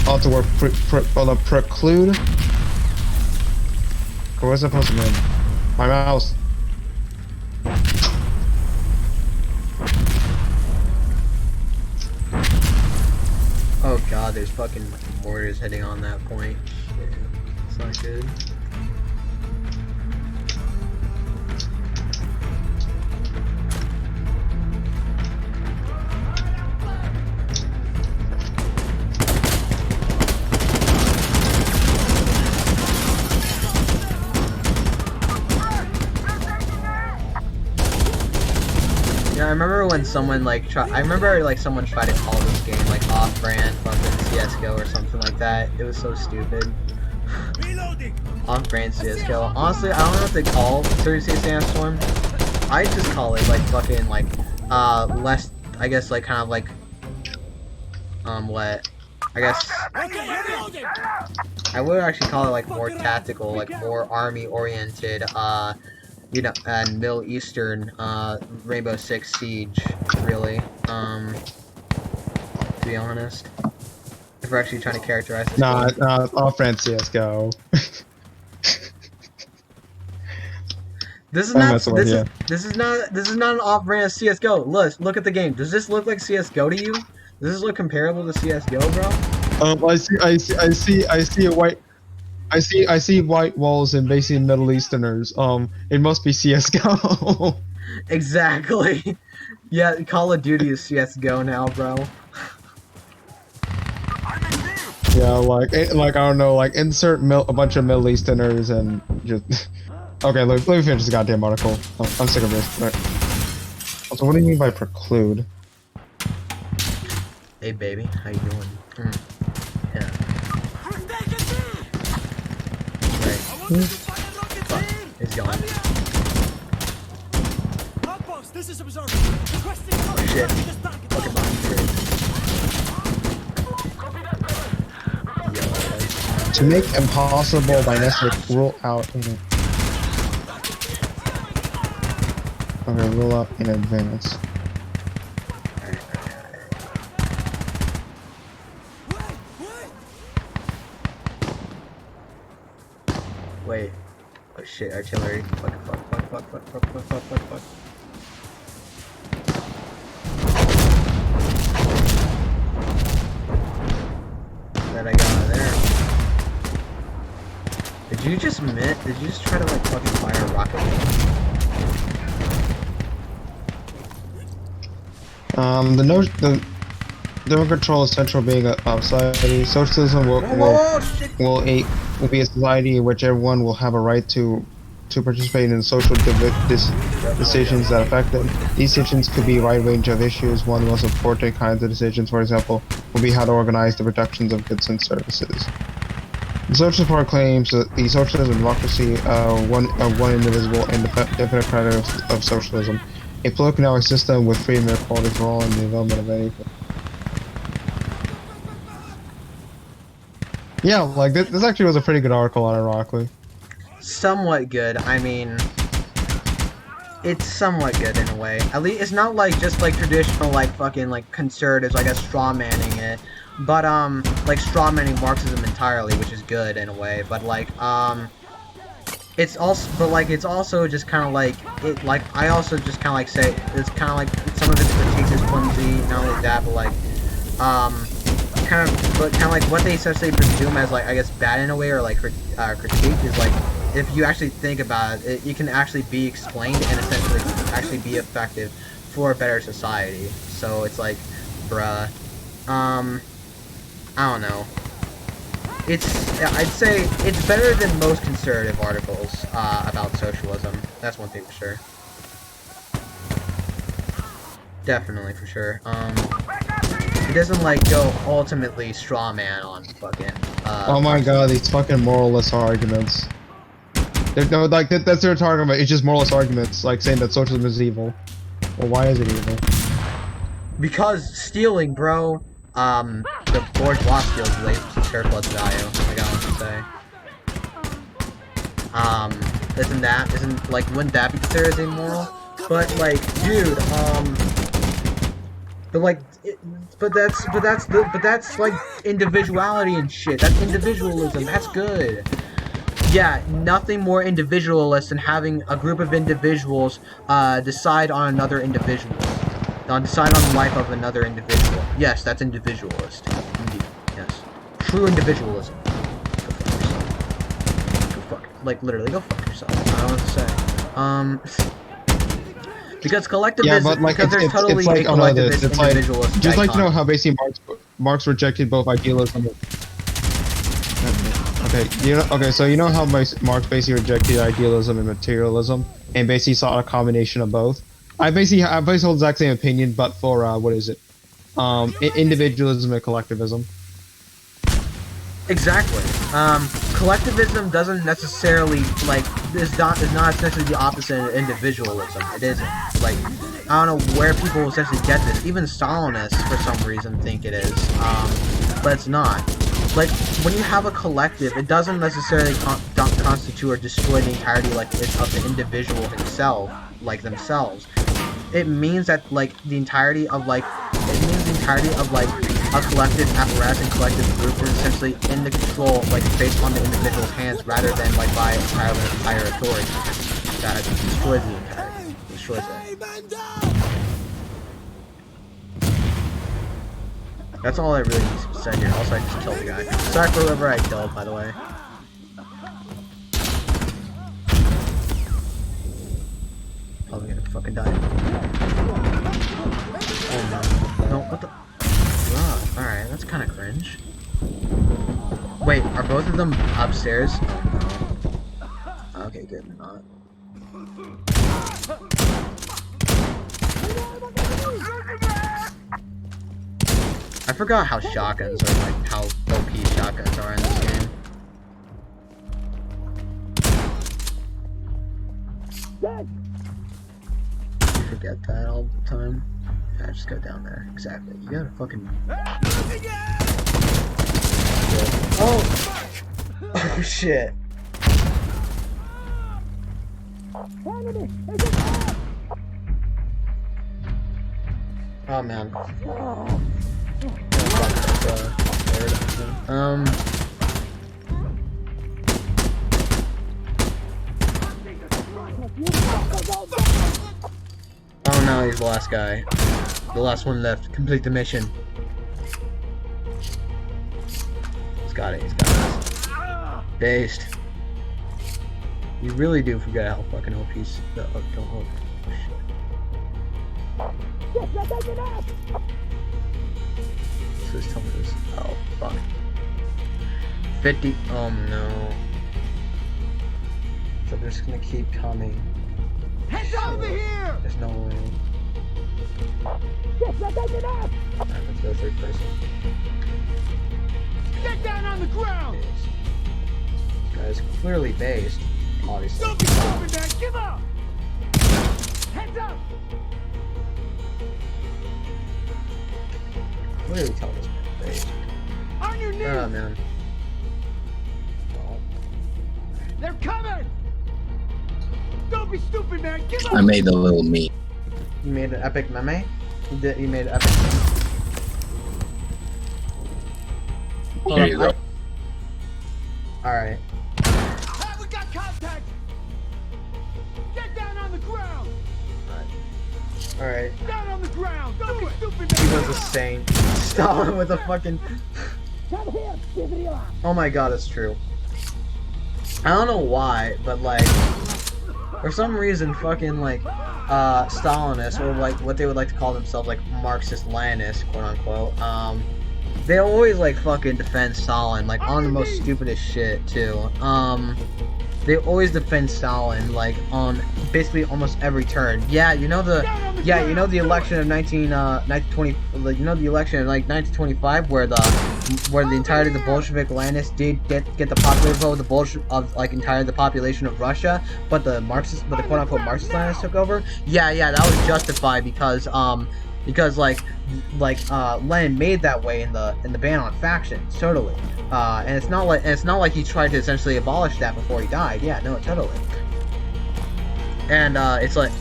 Ought to work preclude. What was I supposed to mean? My mouse. Oh god, there's fucking mortars hitting on that point. Shit. It's not good. Yeah, I remember when someone someone tried to call this game like off-brand fucking CS:GO or something like that. It was so stupid. Off-brand CS:GO. Honestly, I don't know what they call Insurgency Sandstorm. I just call it like fucking like less. I guess like kind of like what? I guess I would actually call it like more tactical, like more army-oriented. You know, and Middle Eastern, Rainbow Six Siege, really, to be honest. If we're actually trying to characterize this game. Off-brand CS:GO. This is not an off-brand CS:GO. Look at the game. Does this look like CS:GO to you? Does this look comparable to CS:GO, bro? I see white walls and basically Middle Easterners. It must be CS:GO. Exactly. Yeah, Call of Duty is CS:GO now, bro. Yeah, like I don't know, like insert a bunch of Middle Easterners and just. Okay, let me finish this goddamn article. I'm sick of this. Right. Also, what do you mean by preclude? Hey, baby, how you doing? Yeah. Fuck, he's gone. Oh shit. Fucking bomb. To make impossible by necessary rule out in rule out in advance. Wait. Oh shit, artillery. Fuck. That I got out of there. Did you just try to like fucking fire a rocket? The control is central being a society. Socialism will be a society in which everyone will have a right to participate in social decisions that affect them. These decisions could be a wide range of issues. One of the most important kinds of decisions, for example, will be how to organize the production of goods and services. The Socialist Party claims that the socialism and democracy are one indivisible and definite credit of socialism, a political economic system with freedom and equality for all and the development of anything. Yeah, like this actually was a pretty good article, ironically. Somewhat good. I mean, it's somewhat good in a way. At least it's not like just like traditional like fucking like conservatives, I guess, straw manning it, but like straw manning Marxism entirely, which is good in a way. But like it's also just kind of like it. Like I also just kind of like say it's kind of like some of its critiques is flimsy. Not only that, but like kind of like what they essentially presume as like I guess bad in a way or like critique is like if you actually think about it, it can actually be explained and essentially actually be effective for a better society. So it's like, bruh, I don't know. I'd say it's better than most conservative articles about socialism. That's one thing for sure. Definitely for sure. It doesn't like go ultimately straw man on fucking. Oh my god, these fucking moralist arguments. No, like that's what they're talking about. It's just moralist arguments, like saying that socialism is evil. Well, why is it evil? Because stealing, bro. The bourgeois steals surplus value. I got one to say. Isn't like wouldn't that be considered as immoral? But like, dude, but like, but that's like individuality and shit. That's individualism. That's good. Yeah, nothing more individualist than having a group of individuals decide on another individual. Decide on the life of another individual. Yes, that's individualist. Indeed, yes. True individualism. Go fuck yourself. Like, literally, go fuck yourself. I don't know what to say. Because collectivism, yeah, but like, because there's totally like, a collectivist it's individualist like, just like, you know dichotomy. how basically Marx rejected both idealism and... Okay, so you know how Marx basically rejected idealism and materialism, and basically sought a combination of both? I basically hold the exact same opinion, but for, what is it? Individualism and collectivism. Exactly. Collectivism doesn't necessarily, like, is not essentially the opposite of individualism. It isn't. Like, I don't know where people essentially get this. Even Stalinists, for some reason, think it is. But it's not. Like, when you have a collective, it doesn't necessarily constitute or destroy the entirety, like, of the individual himself, like, themselves. It means that, like, a collective apparatus and collective group is essentially in the control, like, based on the individual's hands, rather than, like, by entirely higher authority. That destroys the entirety. Destroys it. That's all I really need to say here. Also, I just killed the guy. Sorry for whoever I killed, by the way. Probably gonna fucking die. Oh no. No, what the? Wow, alright, that's kinda cringe. Wait, are both of them upstairs? Oh no. Okay, good, they're not. I forgot how shotguns are, like, how OP shotguns are in this game. I forget that all the time. Yeah, just go down there. Exactly. You gotta fucking... Oh! Oh, shit. Oh, man. Oh no, he's the last guy. The last one left. Complete the mission. He's got it, he's got it. Based. You really do forget how fucking OP's the don't hook. Oh shit. Please tell me this. Oh fuck. 50. Oh no. So they're just gonna keep coming. Hands over here! There's no way. Alright, let's go third person. Get down on the ground! This guy's clearly based, obviously. Don't be stupid, man! Give up! Hands up! Clearly tell this man based. On your knees! Oh man. They're coming! Don't be stupid, man! Give up! I made a little meme. You made an epic meme? You made an epic meme? Here you go. Alright. Hey, we got contact! Get down on the ground! Alright. Down on the ground! Don't be stupid, He man! was a saint. Stalin with a fucking... Oh my god, it's true. I don't know why, but like... For some reason, fucking like... Stalinists, or like what they would like to call themselves, like Marxist-Leninists, quote-unquote, they always like fucking defend Stalin, like on the most stupidest shit too. They always defend Stalin, like on basically almost every turn. Yeah, you know the election of 1920, you know the election of like 1925 where the entirety of the Bolshevik Leninists did get the popular vote of like entirety of the population of Russia, but the quote unquote Marxist Leninists took over. Yeah, that was justified because Lenin made that way in the ban on factions, totally. And it's not like he tried to essentially abolish that before he died. Yeah, no, totally. And it's like,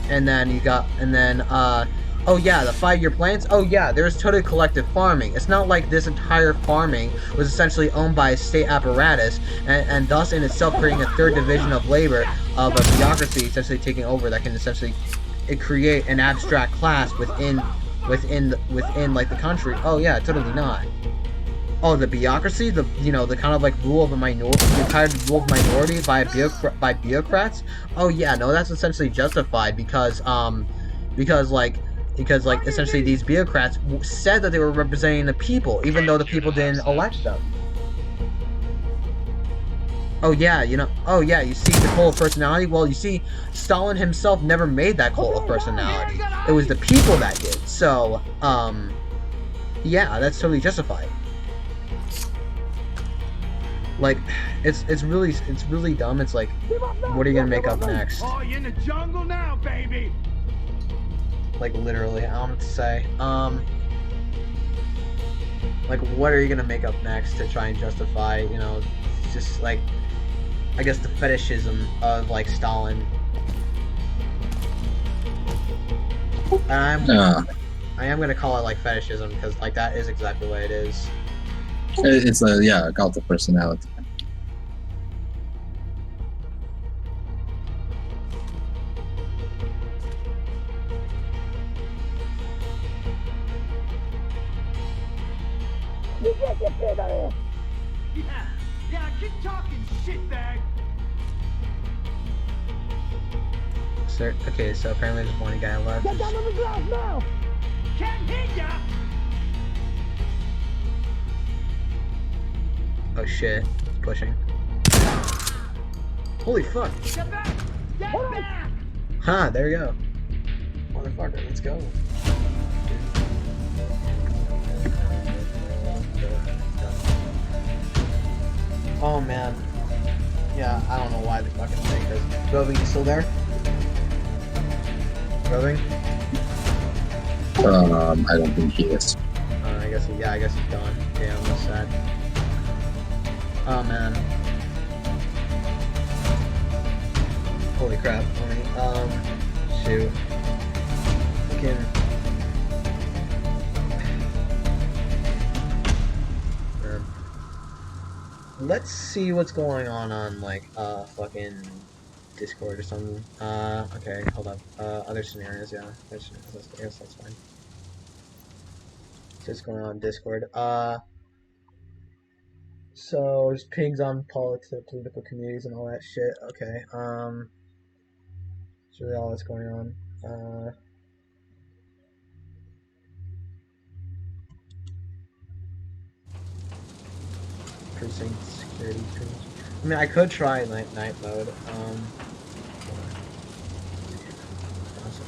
oh yeah, the 5-year plans. Oh yeah, there's totally collective farming. It's not like this entire farming was essentially owned by a state apparatus, and thus in itself creating a third division of labor, of a bureaucracy essentially taking over that can essentially create an abstract class within like the country. Oh yeah, totally not. Oh, the bureaucracy, the kind of like rule of a minority, the entire rule of minority by bureaucrats. Oh yeah, no, that's essentially justified because essentially these bureaucrats said that they were representing the people, even though the people didn't elect them. Oh yeah, you see the cult of personality? Well, you see, Stalin himself never made that cult of personality. It was the people that did. So, yeah, that's totally justified. Like, it's really dumb. It's like, what are you gonna make up next? Oh, you're in the jungle now, baby! Like, literally, I don't know what to say. Like, what are you gonna make up next to try and justify, just like, I guess the fetishism of like Stalin. And I am gonna call it like fetishism because like that is exactly what it is. It's a cult of personality. Yeah, keep talking, shitbag. So, okay, so apparently there's one guy left. Get down on the ground now! Can't hit ya! Oh shit, he's pushing. Holy fuck! Get back! Get back! Ha, there we go. Motherfucker, let's go. Oh man. Yeah, I don't know why the fucking thing is. Roving, you still there? Roving? I don't think he is. I guess he's gone. Damn, that's sad. Oh man. Holy crap. Shoot. Fucking. Let's see what's going on like, fucking Discord or something. Okay, hold up. Other scenarios, yeah. I guess that's fine. What's going on Discord? So there's pigs on political communities and all that shit. Okay, that's really all that's going on. Precinct security tools. I mean, I could try night mode. Awesome.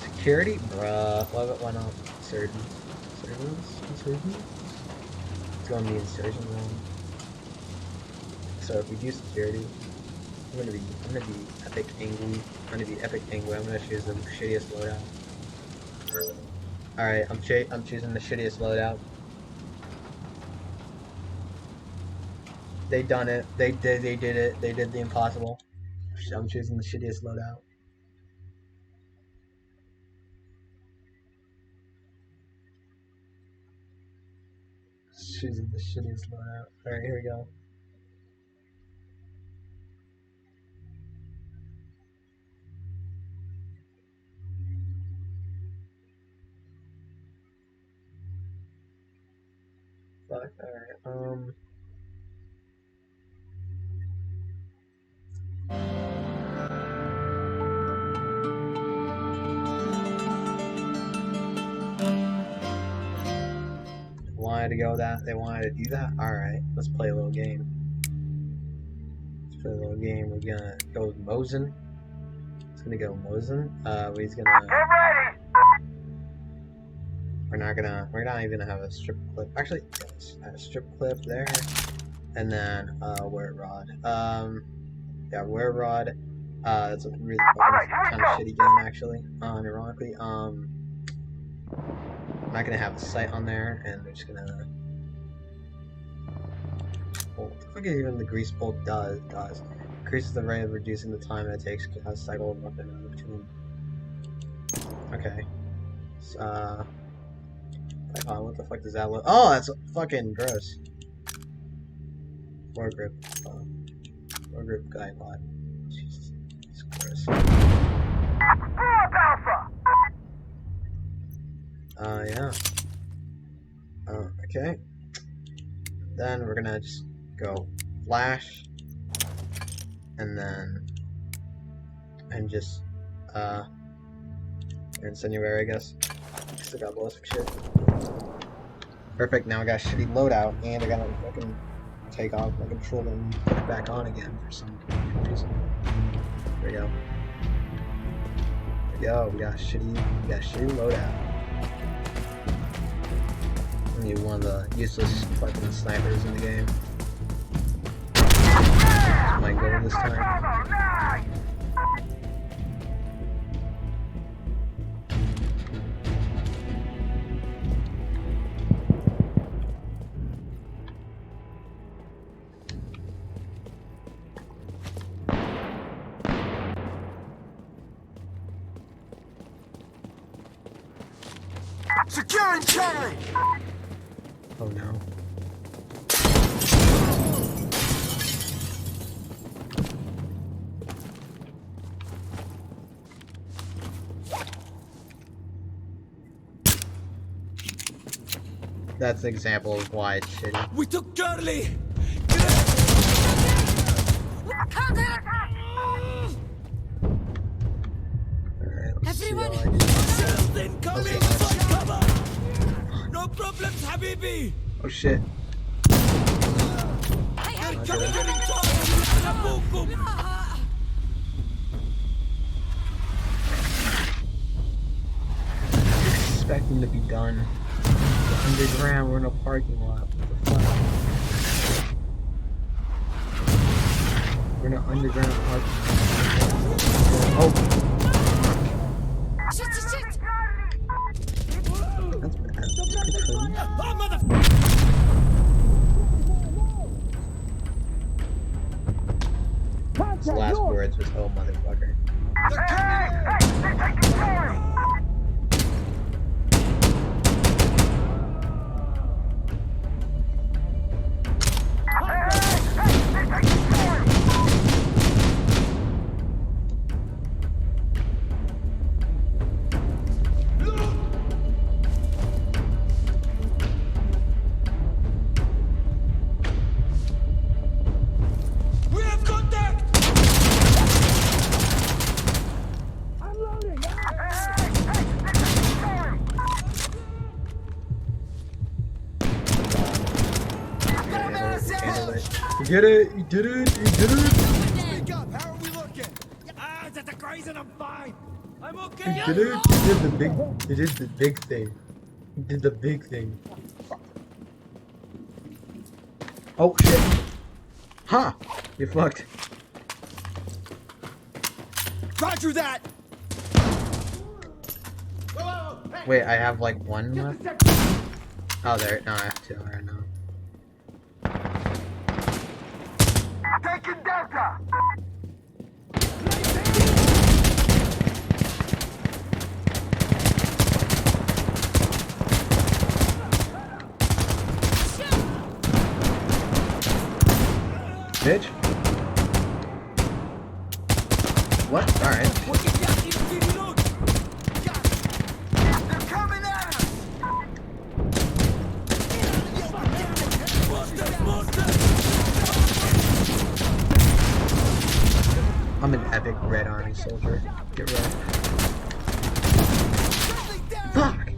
Security, bruh. Why not? Insurgents. It's gonna be insurgent zone. So if we do security, I'm gonna be epic angry. I'm gonna choose the shittiest loadout. Alright, I'm choosing the shittiest loadout. They done it. They did it. They did the impossible. I'm choosing the shittiest loadout. Choosing the shittiest loadout. Alright, here we go. Fuck, alright, wanted to go that, they wanted to do that? Alright, let's play a little game. Let's play a little game. We're gonna go with Mosin. It's gonna go Mosin. He's gonna... We're not even gonna have a strip clip. Actually, yes, a strip clip there. And then, Wear Rod. Yeah, Wear Rod. That's a really kind of shitty game, actually, ironically. I'm not gonna have a sight on there, and we're just gonna... Well, what the fuck even the grease bolt does. Increases the rate of reducing the time it takes to cycle of weapon in between. Okay. So, what the fuck does that look? Oh, that's fucking gross. Foregrip. Foregrip guide pod. Jesus. It's gross. Yeah. Okay. Then we're gonna just go flash. And then... And just, insinuate, I guess. Still got ballistic shit. Perfect, now I got a shitty loadout, and I gotta fucking take off my controller and put it back on again for some reason. There we go. There we go, we got a shitty loadout. I need one of the useless fucking snipers in the game. That's my goal this time. Securing Charlie! Oh no. That's an example of why it's shitty. We took Charlie! Everyone! Shells incoming! Cover! No problems, Habibi! Oh shit. They're getting charged! Expecting to be done. Underground, we're in a parking lot. What the fuck? We're in an underground parking lot. Oh! That's bad. His last words was, oh motherfucker. We have contact! You did it! You did it! You did it! Speak up, how are we looking? That's a crazy, I'm fine. I'm okay. You did it! You did the big... You did the big thing. You did the big thing. Oh shit! Ha! Huh. You fucked. Roger that! Wait, I have like one left? Oh, there. No, I have two right now. Bitch. What? Alright. They're coming at us! I'm an epic Red Army soldier. Get ready. Fuck!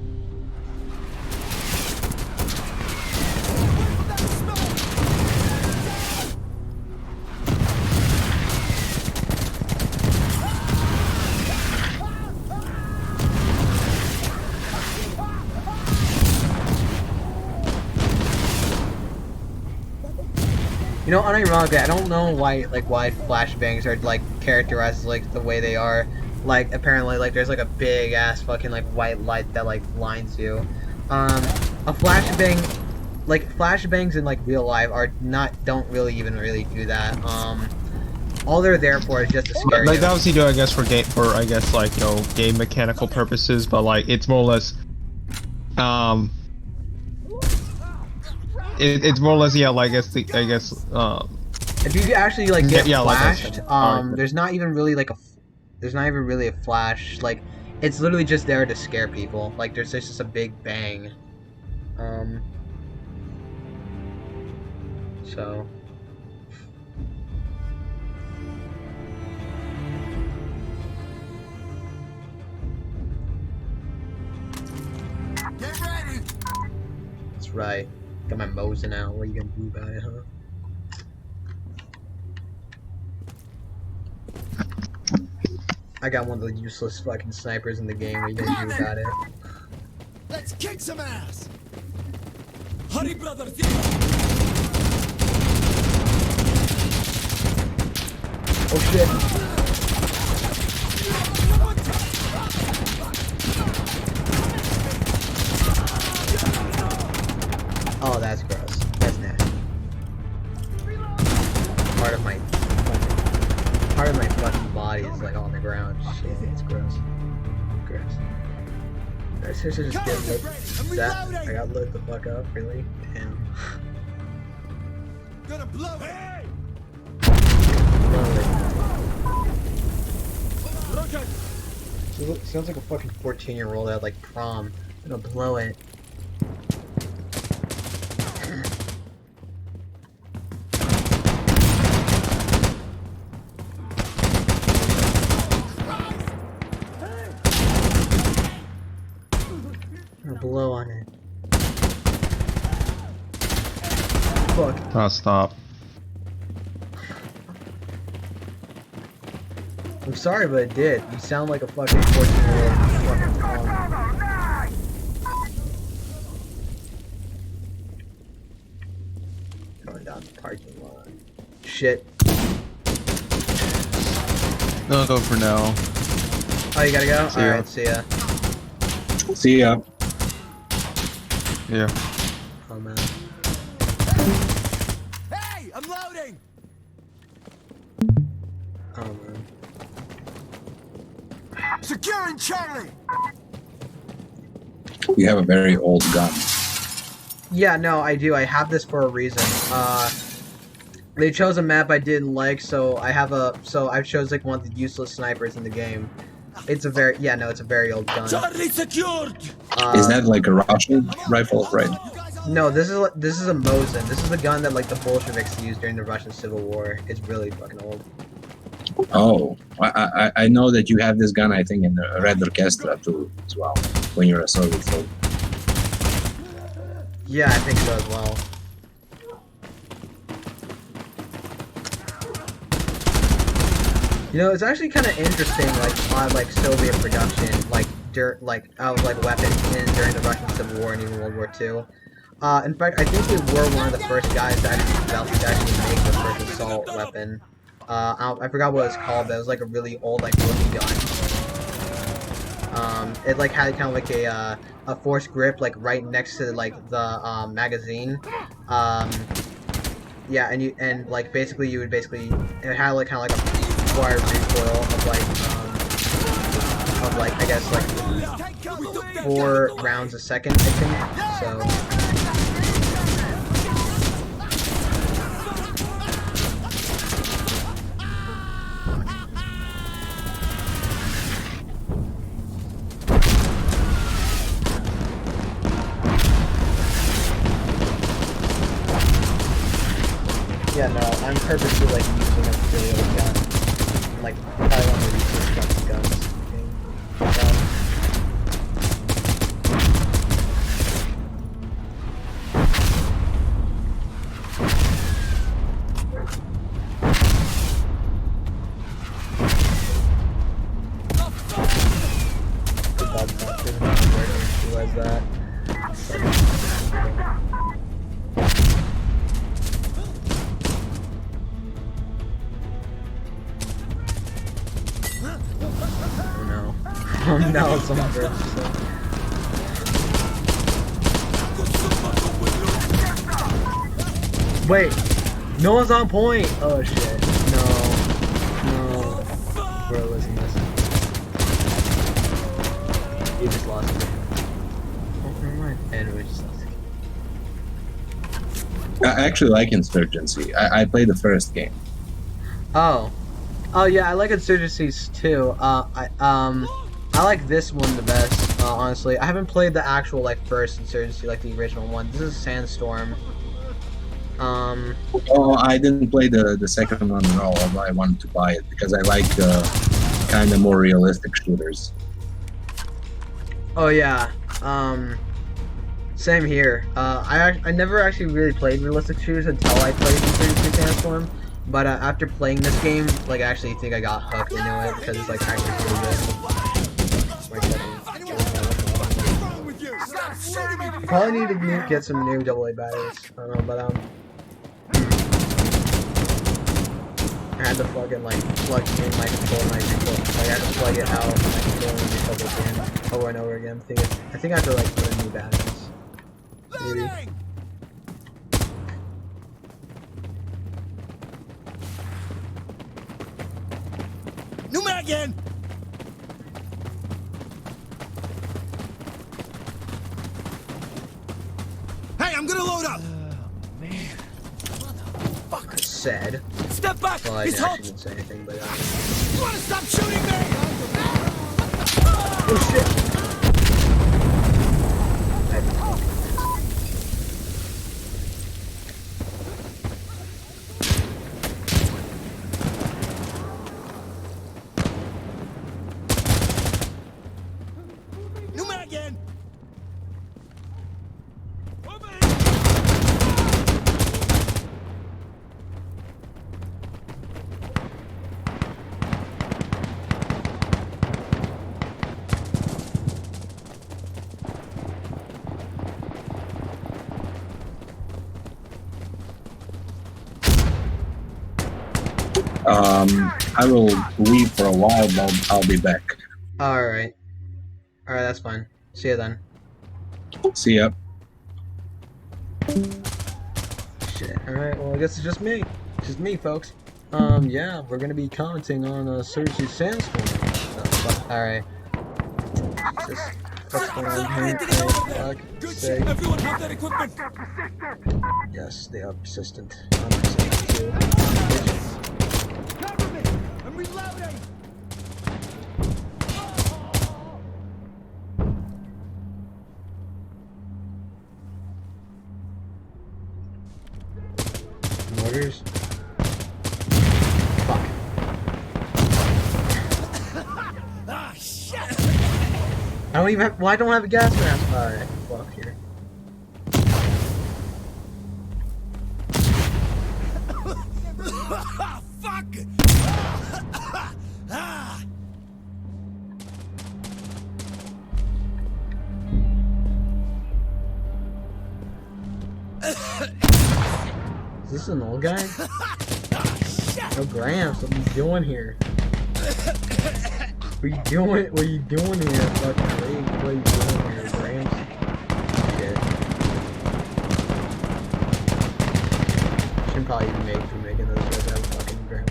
You know, unironically, I don't know why flashbangs are like characterized as like the way they are. Like apparently, like there's like a big ass fucking like white light that like blinds you. A flashbang, like flashbangs in like real life don't really even do that. All they're there for is just to scare Like you. they obviously do, I guess, for I guess like game mechanical purposes, but like it's more or less, it's more or less, yeah, like I guess, If you actually like get yeah, flashed, like there's not even really a flash. Like it's literally just there to scare people. Like there's just a big bang. So. Get ready! That's right. Got my Mosin out. What are you gonna do about it, huh? I got one of the useless fucking snipers in the game. What are you gonna do about it? Let's kick some ass! Hurry, brother! Oh shit! Oh, that's gross. That's nasty. Part of my fucking body is like on the ground. Shit, it's gross. Gross. I seriously just get lit. That I got lit the fuck up, really? Damn. Gonna blow it! Sounds like a fucking 14-year-old at like prom. I'm gonna blow it. Blow on it. Fuck. oh, stop. I'm sorry, but it did. You sound like a fucking 14-year-old fucking prom. Going down the parking lot. Shit. No, go for now. Oh, you gotta go? See ya. Alright, see ya. See ya. Yeah. Oh man. Hey! I'm loading! Oh man. Securing Charlie! You have a very old gun. Yeah, no, I do. I have this for a reason. They chose a map I didn't like, so I chose like one of the useless snipers in the game. It's a very, it's a very old gun. Charlie secured! Is that like a Russian rifle, right? No, this is a Mosin. This is the gun that like the Bolsheviks used during the Russian Civil War. It's really fucking old. Oh, I know that you have this gun, I think, in the Red Orchestra too, as well, when you're a Soviet soldier. Yeah, I think so as well. You know, it's actually kind of interesting, like Soviet production, of weapons during the Russian Civil War and even World War II. In fact, I think they were one of the first guys to actually make the first assault weapon. I forgot what it was called, but it was like a really old, like wooden gun. It like had kind of like a force grip, like right next to like the magazine. yeah, and like basically you would basically it had like kind of like a wire recoil of like I guess like 4 rounds a second, I think. So. Yeah, no, I'm purposely like using a really old gun. Like, I want to use this guns. Realize that. Oh no. Oh no, it's on the bridge. Wait! No one's on point! Oh shit. No. No. Bro, listen to this. You just lost it. Oh, never mind. And we just lost it. I actually like Insurgency. I played the first game. Oh. Oh yeah, I like Insurgencies too. I like this one the best, honestly. I haven't played the actual like first Insurgency, like the original one. This is Sandstorm. Oh, I didn't play the second one at all, although I wanted to buy it because I like kind of more realistic shooters. Oh yeah. Same here. I never actually really played realistic shooters until I played Insurgency Sandstorm. But after playing this game, like I actually think I got hooked into it because it's like actually pretty good. Probably need to get some new AA batteries. I don't know, but I had to fucking like plug in my controller, like I had to plug it out and my controller and plug it in over and over again. I think I have to like put in new batteries. Maybe. New man again! Hey, I'm gonna load up! Man. Motherfucker said. Step back! Well, I He's actually hot! didn't say anything, but You wanna stop shooting me? oh shit! New man again! I will leave for a while, but I'll be back. Alright. Alright, that's fine. See ya then. See ya. Shit. Alright, well I guess it's just me. Just me, folks. Yeah, we're gonna be commenting on Insurgency Sandstorm. Alright. Just what's going on here? Good shit, everyone have that equipment! Yes, they are persistent. I'm persistent too. Cover me! I'm reloading! Mortars? Fuck. Ah, shit! I don't even have. Well, I don't have a gas mask. Alright, fuck here. Fuck! Is this an old guy? Oh, Gramps, what are you doing here? What are you doing? What are you doing here? Fucking Rig? What are you doing here, Gramps? Shit. can probably even make from making those videos. I'm fucking great.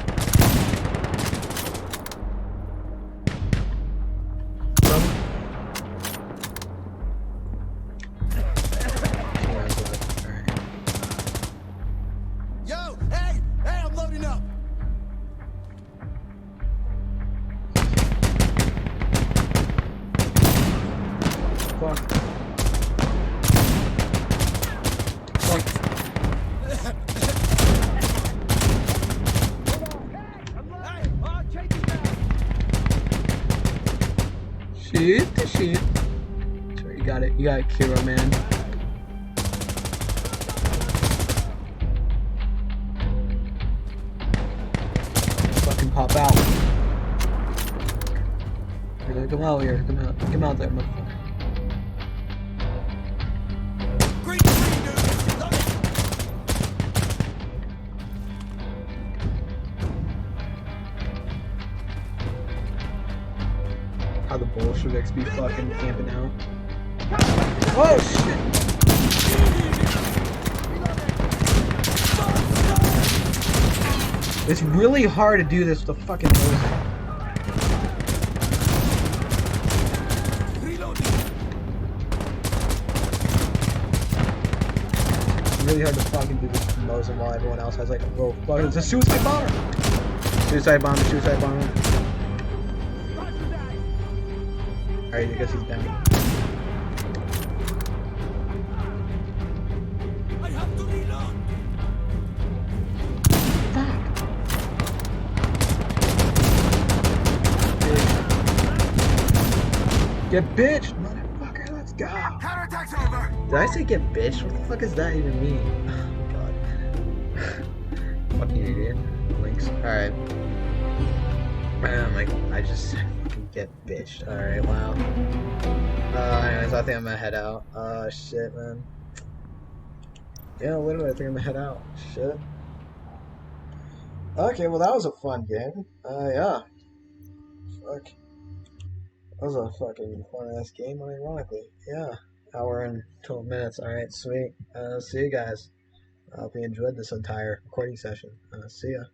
Yo, hey, I'm loading up. Fuck. Fuck. Shoot the shit. Sorry, you got it. You got it, Kiro, man. Fucking pop out. You're gonna come out here. Come out there, motherfucker. Green screen, dude. Love it. How the Bolsheviks be fucking camping out. Oh shit! It's really hard to do this with the fucking Mosin. It's really hard to fucking do this with Mosin while everyone else has like a rope. Fuck, it's a suicide bomber! Suicide bomber, suicide bomber. Alright, I guess he's down. I have to reload. Fuck! Get bitched, motherfucker, let's go! Counterattack's over. Did I say get bitched? What the fuck does that even mean? Oh god. Fucking idiot. Links. Alright. I just fucking get bitched. Alright, wow. Anyways, I think I'm gonna head out. Shit, man. Yeah, literally, I think I'm gonna head out. Shit. Okay, well, that was a fun game. Yeah. Fuck. That was a fucking fun-ass game, unironically. Yeah. Hour and 12 minutes. Alright, sweet. See you guys. I hope you enjoyed this entire recording session. See ya.